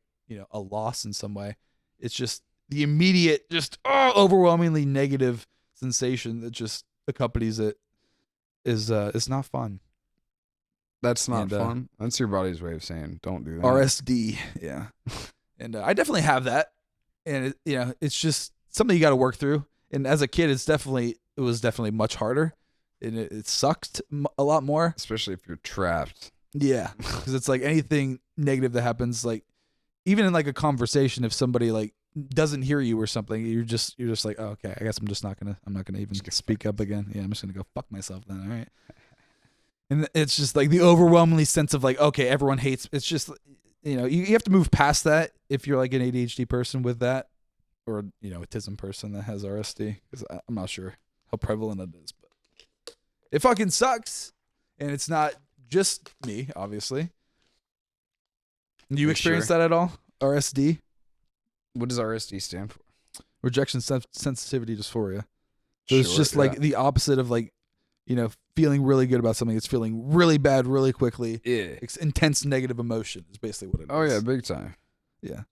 a loss in some way. It's just the immediate, just overwhelmingly negative sensation that just accompanies it. is not fun. That's not And, fun. That's your body's way of saying don't do that. RSD, yeah. And I definitely have that, and it's just something you got to work through. And as a kid, it was definitely much harder, and it sucked a lot more. Especially if you're trapped. Yeah, because it's like anything negative that happens, like even in like a conversation, if somebody like doesn't hear you or something, you're just like, oh, okay, I guess I'm not gonna even speak up again. Yeah, I'm just gonna go fuck myself then. All right. And it's just like the overwhelmingly sense of like, okay, everyone hates. It's just, you have to move past that if you're like an ADHD person with that, or autism person that has RSD. Because I'm not sure how prevalent it is, but it fucking sucks, and it's not just me, obviously. Do you experience that at all? RSD? What does RSD stand for? Rejection Sensitivity Dysphoria. So it's just like the opposite of like, feeling really good about something. It's feeling really bad really quickly. Yeah. It's intense negative emotion is basically what it is. Oh, yeah, big time. Yeah.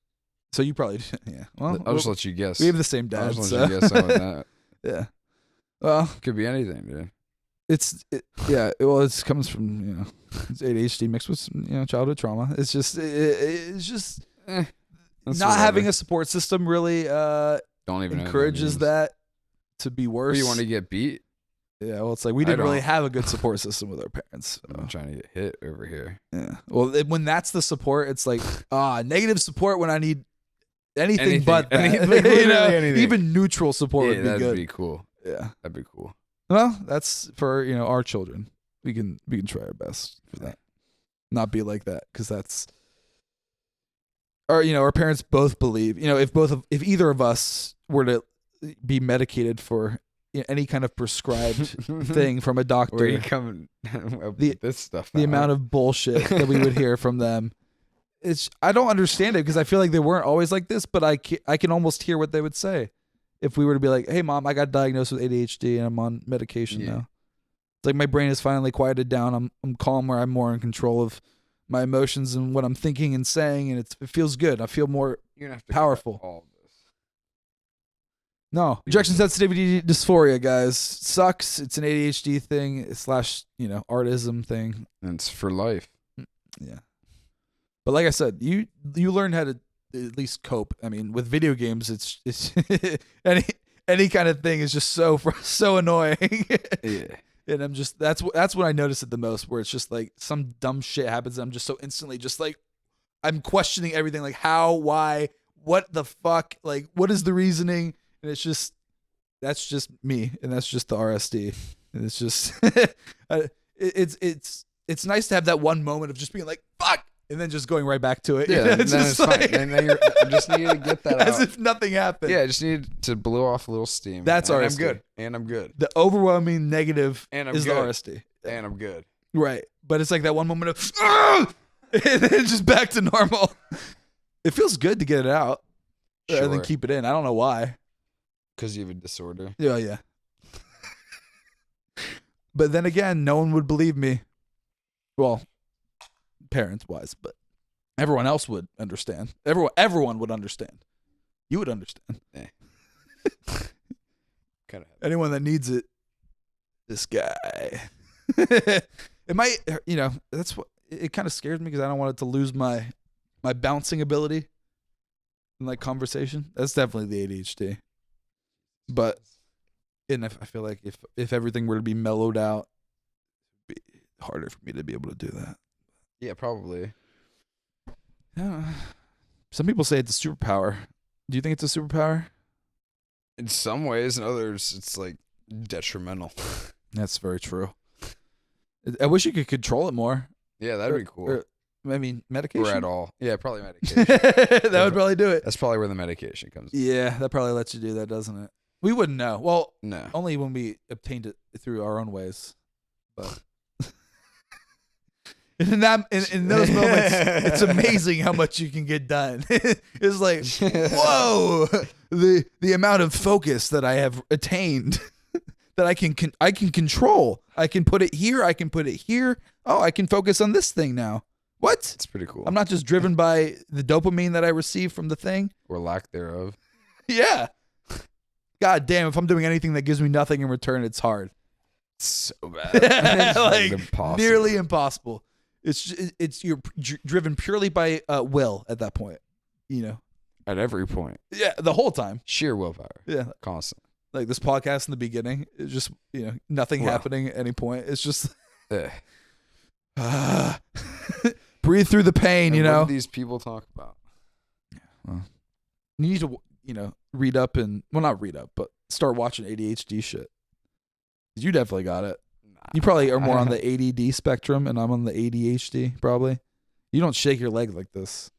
So you probably, yeah. Well, I'll just let you guess. We have the same dad. I'll just let you guess on that. Yeah. Well, could be anything, dude. Well, it comes from, it's ADHD mixed with some, childhood trauma. It's just, not having a support system really don't even encourages that to be worse. You want to get beat? Yeah, well, it's like we didn't really have a good support system with our parents. So. I'm trying to get hit over here. Yeah. Well, when that's the support, it's like negative support when I need anything but that. Anything. Even neutral support would be good. That'd be cool. Yeah, that'd be cool. Well, that's for our children. We can try our best for that. Not be like that, because that's. Or our parents both believe. If either of us were to be medicated for any kind of prescribed thing from a doctor, where are you coming with this stuff? The amount of bullshit that we would hear from them. I don't understand it, because I feel like they weren't always like this, but I can almost hear what they would say if we were to be like, hey mom, I got diagnosed with ADHD and I'm on medication now. It's like my brain is finally quieted down. I'm calmer. I'm more in control of my emotions and what I'm thinking and saying, and it feels good. I feel more powerful. All of this. No, rejection sensitivity dysphoria, guys, sucks. It's an ADHD thing / artism thing. And it's for life. Yeah. But like I said, you learn how to at least cope. I mean, with video games, it's any kind of thing is just so annoying. Yeah. And I'm just that's when I notice it the most, where it's just like some dumb shit happens. And I'm just so instantly just like I'm questioning everything, like how, why, what the fuck, like what is the reasoning? And that's just me, and that's just the RSD. And it's just it's nice to have that one moment of just being like fuck, and then just going right back to it. Yeah, it's just like, fine. And then I just need to get that as out. if nothing happened. Yeah, I just need to blow off a little steam. That's RSD. I'm good. And I'm good. The overwhelming negative is good. the RSD. And I'm good. Right. But it's like that one moment of and then just back to normal. It feels good to get it out. Sure. And then keep it in. I don't know why. Because you have a disorder. Yeah. But then again, no one would believe me. Well, parents-wise, but everyone else would understand. Everyone would understand. You would understand. Kind of. Anyone that needs it, this guy. It might, that's what it kind of scares me, because I don't want it to lose my bouncing ability in like conversation. That's definitely the ADHD. But I feel like if everything were to be mellowed out, it'd be harder for me to be able to do that. Yeah, probably. Yeah. Some people say it's a superpower. Do you think it's a superpower? In some ways, in others, it's like detrimental. That's very true. I wish you could control it more. Yeah, that'd be cool. Medication? Or at all. Yeah, probably medication. That would probably do it. That's probably where the medication comes in. Yeah, that probably lets you do that, doesn't it? We wouldn't know. Well, no. Only when we obtained it through our own ways. But in those moments, it's amazing how much you can get done. It's like, whoa, the amount of focus that I have attained, that I can control. I can put it here. I can put it here. Oh, I can focus on this thing now. What? It's pretty cool. I'm not just driven by the dopamine that I receive from the thing. Or lack thereof. Yeah. God damn, if I'm doing anything that gives me nothing in return, it's hard. so bad. Like impossible. nearly impossible. It's you're driven purely by will at that point. You know. At every point. Yeah, the whole time. Sheer willpower. Yeah, Constant. like this podcast in the beginning, it's just nothing happening at any point. It's just breathe through the pain. And what what do these people talk about? Well, you need to read up not read up, but start watching ADHD shit. You definitely got it. You probably are more on the ADD spectrum, and I'm on the ADHD probably. You don't shake your leg like this.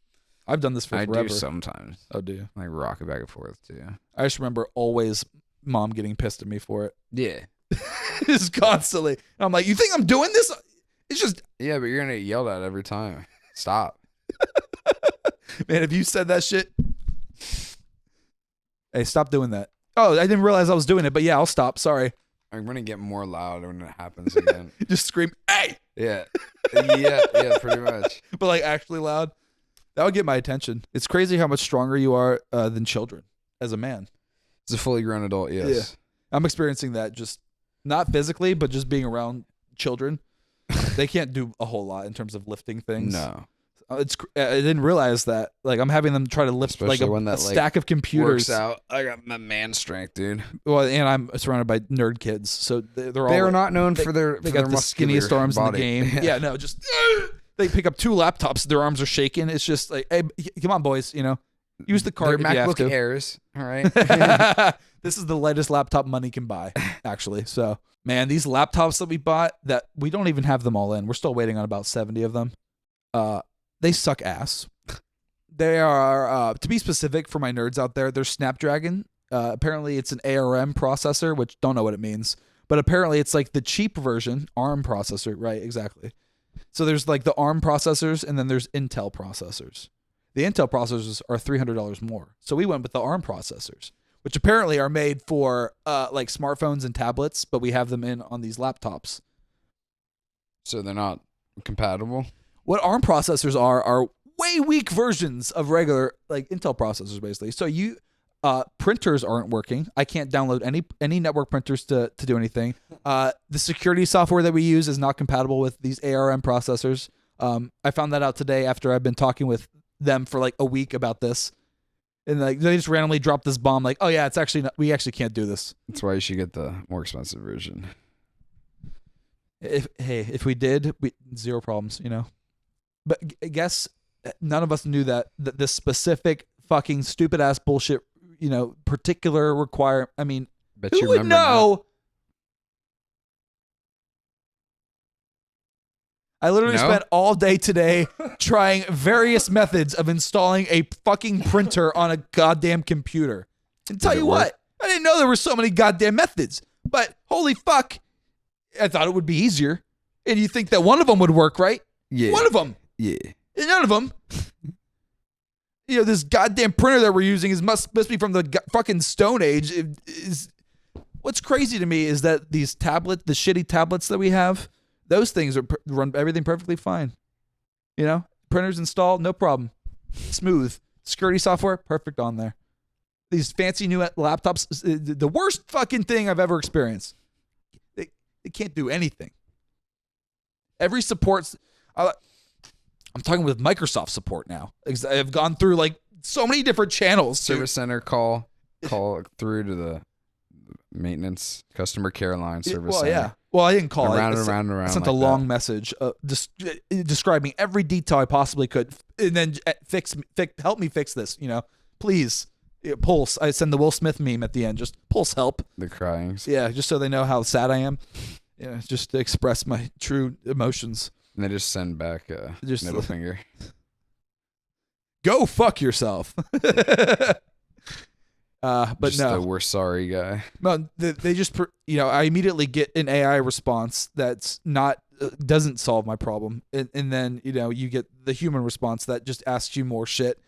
I've done this for forever. I do sometimes. Oh, do you? Like rock it back and forth too. I just remember always mom getting pissed at me for it. Yeah. Just constantly. And I'm like, you think I'm doing this? It's just. Yeah, but you're gonna get yelled at every time. Stop. Man, if you said that shit. Hey, stop doing that. Oh, I didn't realize I was doing it, but yeah, I'll stop. Sorry. I'm gonna get more loud when it happens again. Just scream, hey! Yeah. Yeah, pretty much. But like actually loud. That would get my attention. It's crazy how much stronger you are than children as a man. As a fully grown adult, yes. Yeah. I'm experiencing that just not physically, but just being around children. They can't do a whole lot in terms of lifting things. No. I didn't realize that. Like I'm having them try to lift Especially like a that, stack of computers. Works out. I got my man strength, dude. Well, and I'm surrounded by nerd kids, so they're all. They are not known for their. They for got their the skinniest arms body. in the game. Yeah, no, just they pick up 2 laptops. Their arms are shaking. It's just like, hey, come on, boys. Use the cart. They're if you have MacBook to. Airs. All right. This is the lightest laptop money can buy, actually. So, man, these laptops that we bought, that we don't even have them all in. We're still waiting on about 70 of them. They suck ass. They are, to be specific for my nerds out there, they're Snapdragon. Apparently, it's an ARM processor, which don't know what it means. But apparently, it's like the cheap version, ARM processor. Right, exactly. So there's like the ARM processors, and then there's Intel processors. The Intel processors are $300 more. So we went with the ARM processors, which apparently are made for like smartphones and tablets, but we have them on these laptops. So they're not compatible? What ARM processors are way weak versions of regular like Intel processors, basically. So printers aren't working. I can't download any network printers to do anything. The security software that we use is not compatible with these ARM processors. I found that out today after I've been talking with them for like a week about this. And like they just randomly dropped this bomb like, oh yeah, it's actually not, we actually can't do this. That's why you should get the more expensive version. If we did, zero problems, But I guess none of us knew that this specific fucking stupid ass bullshit, particular require. I mean, Bet who you would remember know? I literally spent all day today trying various methods of installing a fucking printer on a goddamn computer. And tell you what, I didn't know there were so many goddamn methods. But holy fuck, I thought it would be easier. And you think that one of them would work, right? Yeah. One of them. Yeah. And none of them. This goddamn printer that we're using must be from the fucking Stone Age. What's crazy to me is that these the shitty tablets that we have, those things run everything perfectly fine. Printers installed, no problem. Smooth. Security software, perfect on there. These fancy new laptops, the worst fucking thing I've ever experienced. They can't do anything. Every support, I'm talking with Microsoft support now. I've gone through like so many different channels. Service center call through to the maintenance customer care line service center. Yeah. Well, I didn't call. Around and around. I sent a long message describing every detail I possibly could, and then help me fix this. Please, Pulse. I send the Will Smith meme at the end. Just Pulse help. The crying. Yeah, just so they know how sad I am. Yeah, just to express my true emotions. And they just send back a middle finger. Go fuck yourself. But just no, we're sorry guy. No, they just I immediately get an AI response that's not doesn't solve my problem, and then you get the human response that just asks you more shit.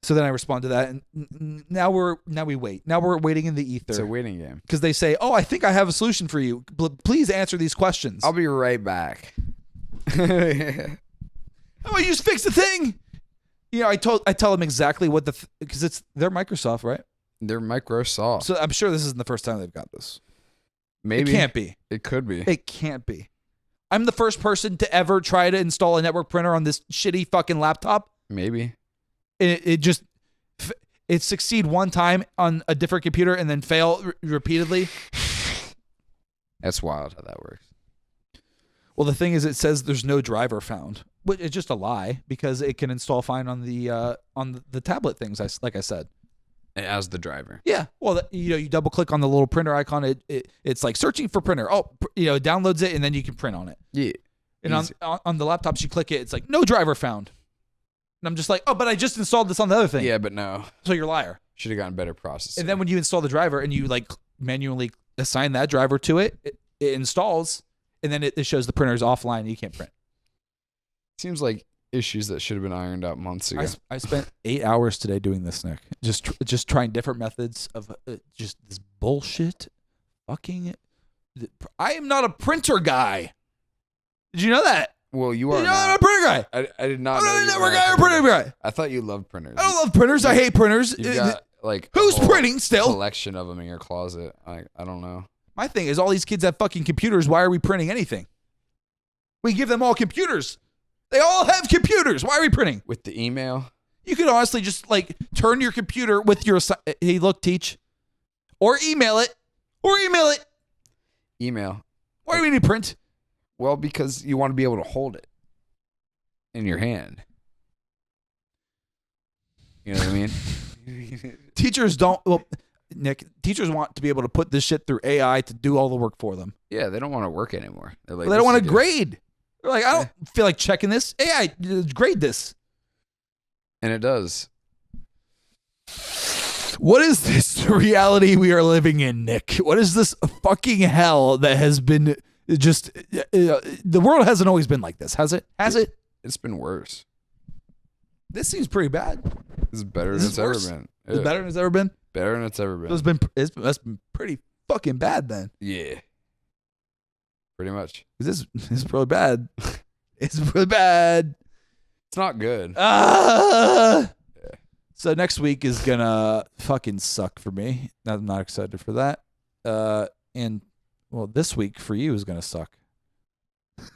So then I respond to that, and now we wait. Now we're waiting in the ether. It's a waiting game because they say, "Oh, I think I have a solution for you. Please answer these questions." I'll be right back. How about you just fix the thing? I tell them exactly what because they're Microsoft, right? They're Microsoft. So I'm sure this isn't the first time they've got this. Maybe. It can't be. It could be. It can't be. I'm the first person to ever try to install a network printer on this shitty fucking laptop. Maybe. It succeed one time on a different computer and then fail repeatedly. That's wild how that works. Well, the thing is, it says there's no driver found, but it's just a lie because it can install fine on the tablet things. Like I said, As the driver. yeah. Well, you double click on the little printer icon. It's like searching for printer. Oh, it downloads it and then you can print on it. Yeah. And on the laptops, you click it. It's like no driver found. And I'm just like, oh, but I just installed this on the other thing. Yeah, but no. So you're a liar. Should have gotten better processing. And then when you install the driver and you like manually assign that driver to it, it installs, and then it shows the printer's offline and you can't print. Seems like issues that should have been ironed out months ago. I spent 8 hours today doing this, Nick. Just trying different methods of just this bullshit. Fucking, I am not a printer guy. Did you know that? Well, you are. I'm not a printer guy. I did not I'm know not a you network were guy or a printer guy. I thought you loved printers. I don't love printers. I hate printers. You've got like Who's a whole printing still? collection of them in your closet. I don't know. My thing is all these kids have fucking computers. Why are we printing anything? We give them all computers. They all have computers. Why are we printing? With the email. You could honestly just like turn your computer with your, hey, look, teach, or email it. Email. Why do we need print? Well, because you want to be able to hold it in your hand. You know what I mean? Teachers don't, well, Nick, teachers want to be able to put this shit through AI to do all the work for them. Yeah, they don't want to work anymore. They're like, They don't want to grade. They're like, I don't feel like checking this. AI, grade this. And it does. What is this reality we are living in, Nick? What is this fucking hell that has been just, the world hasn't always been like this, has it? Has it? It's been worse. This seems pretty bad. This is better This than is it's ever worse? been. It's better than it's ever been? Better than it's ever been. That's been pretty fucking bad then. Yeah. Pretty much. This is really bad. It's really bad. It's not good. So next week is gonna fucking suck for me. I'm not excited for that. And well, this week for you is gonna suck. There's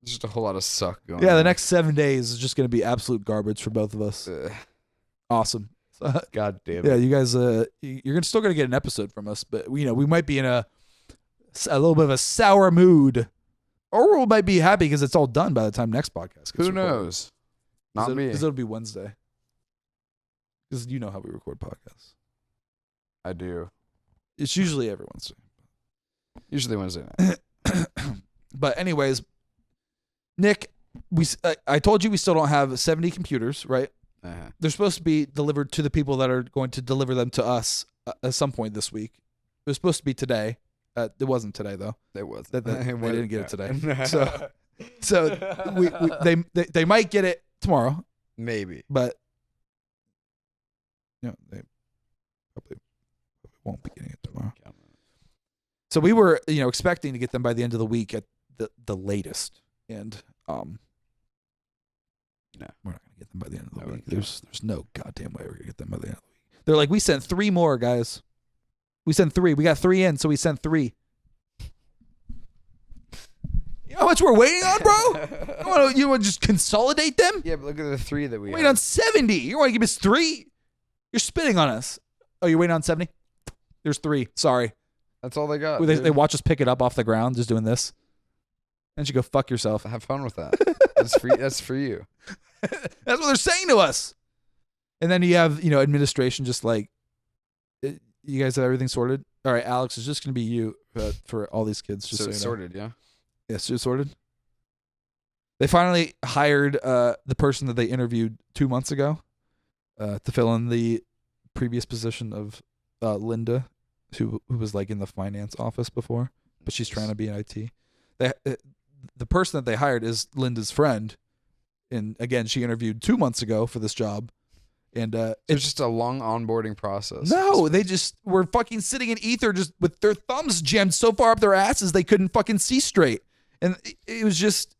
just a whole lot of suck going on. Yeah, the next 7 days is just gonna be absolute garbage for both of us. Awesome. God damn it. Yeah, you guys, you're still gonna get an episode from us, but we might be in a little bit of a sour mood, or we might be happy because it's all done by the time next podcast. Who knows? Not me. Because it'll be Wednesday. Because you know how we record podcasts. I do. It's usually every Wednesday. Usually Wednesday night. But anyways, Nick, I told you we still don't have 70 computers, right? Uh-huh. They're supposed to be delivered to the people that are going to deliver them to us at some point this week. It was supposed to be today. It wasn't today though. It was. They didn't get it today. So they might get it tomorrow, Maybe. but they probably won't be getting it tomorrow. So we were, expecting to get them by the end of the week at the latest, and no, we're not gonna get them by the end of the week. There's no goddamn way we're gonna get them by the end of the week. They're like, we sent 3 more, guys. We sent 3. We got 3 in, so we sent 3. You know how much we're waiting on, bro? You want to just consolidate them? Yeah, but look at the 3 that we Wait on 70. You want to give us 3? You're spitting on us. Oh, you're waiting on 70? There's 3. Sorry. That's all they got. They watch us pick it up off the ground, just doing this. And you go fuck yourself. Have fun with that. That's free. That's for you. That's what they're saying to us. And then you have, administration just like, you guys have everything sorted? All right, Alex, it's just going to be you for all these kids. Just So so it's you know. sorted, yeah? Yes, it's sorted. They finally hired the person that they interviewed 2 months ago to fill in the previous position of Linda, who was like in the finance office before, but she's trying to be in IT. The person that they hired is Linda's friend, and again, she interviewed 2 months ago for this job. And It's just a long onboarding process. no, they just were fucking sitting in ether just with their thumbs jammed so far up their asses they couldn't fucking see straight. And it was just...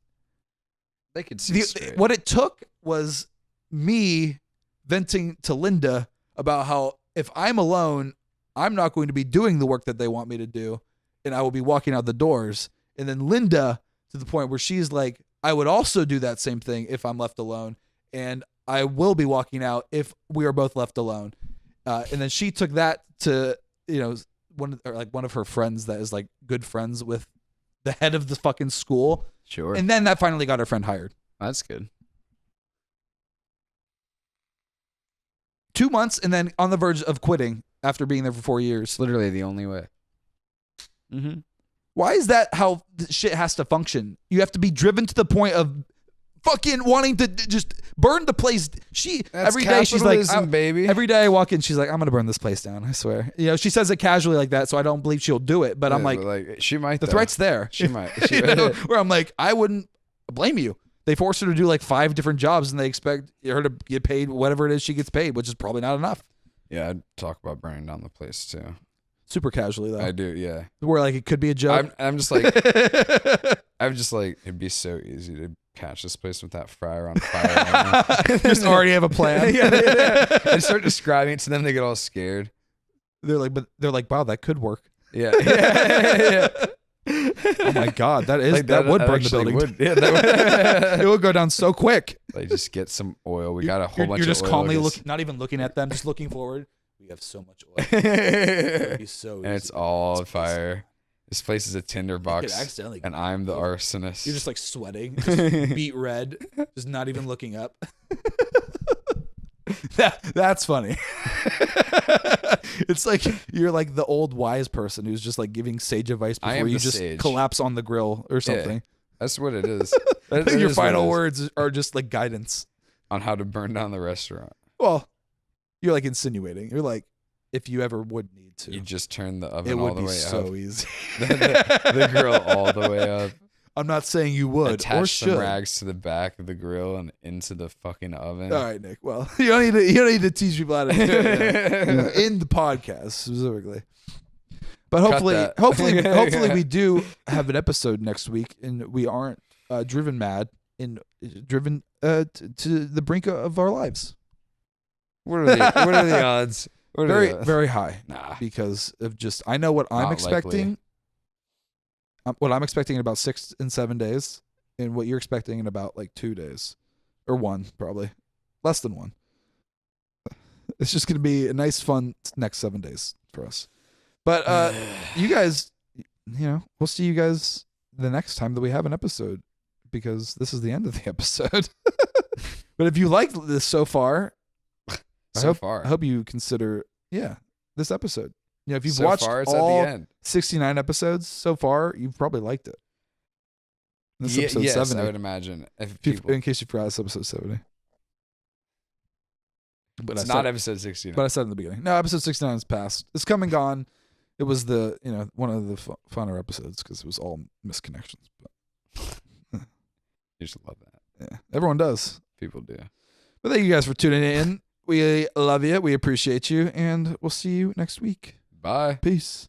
They could see straight. What it took was me venting to Linda about how if I'm alone, I'm not going to be doing the work that they want me to do, and I will be walking out the doors. And then Linda, to the point where she's like, I would also do that same thing if I'm left alone, and I will be walking out if we are both left alone. And then she took that to, one of her friends that is like good friends with the head of the fucking school. Sure. And then that finally got her friend hired. That's good. 2 months, and then on the verge of quitting after being there for 4 years. It's literally the only way. Mm-hmm. Why is that how shit has to function? You have to be driven to the point of fucking wanting to just burn the place. Every day she's like, baby. Every day I walk in, she's like, I'm gonna burn this place down. I swear. She says it casually like that, so I don't believe she'll do it. But I'm like, she might. The threat's there. She might. Where I'm like, I wouldn't blame you. They forced her to do like 5 different jobs, and they expect her to get paid whatever it is she gets paid, which is probably not enough. Yeah, I'd talk about burning down the place too. Super casually though. I do, yeah. Where like it could be a joke. I'm just like, it'd be so easy to catch this place with that fryer on fire. Right now. Just already have a plan. Yeah. And start describing it to them, they get all scared. They're like, wow, that could work. Yeah. Yeah. Oh my god, that would burn the building. Would. Yeah, it would go down so quick. Like, just get some oil. We got a whole bunch. You're just of oil. calmly not even looking at them, just looking forward. We have so much oil. It'd be so easy. And it's all fire. This place is a tinderbox, and I'm the arsonist. You're just like sweating, just beet red, just not even looking up. That's funny. It's like you're like the old wise person who's just like giving sage advice before you just collapse on the grill or something. Yeah, that's what it is. Your final words are just like guidance on how to burn down the restaurant. Well, you're like insinuating. You're like, if you ever would need to, you just turn the oven all the way up. It would be so easy. the grill all the way up. I'm not saying you would attach or should. Some rags to the back of the grill and into the fucking oven. All right, Nick. Well, you don't need to teach people how to do it in the podcast specifically. But hopefully we do have an episode next week, and we aren't driven mad and driven to the brink of our lives. What are the odds? Very high. Nah, because of just I know what I'm expecting. What I'm expecting in about 6 and 7 days, and what you're expecting in about like 2 days, or 1 probably, less than 1. It's just gonna be a nice, fun next 7 days for us. But you guys, we'll see you guys the next time that we have an episode, because this is the end of the episode. But if you liked this so far, I hope you consider this episode. If you've watched it's all at the end. 69 episodes so far, you've probably liked it. This is episode 70. I would imagine. In case you forgot, it's episode 70. But it's not episode 69. But I said in the beginning. No, episode 69 is past. It's come and gone. It was the one of the funner episodes because it was all misconnections. But you just love that. Yeah, everyone does. People do. But thank you guys for tuning in. We love you. We appreciate you, and we'll see you next week. Bye. Peace.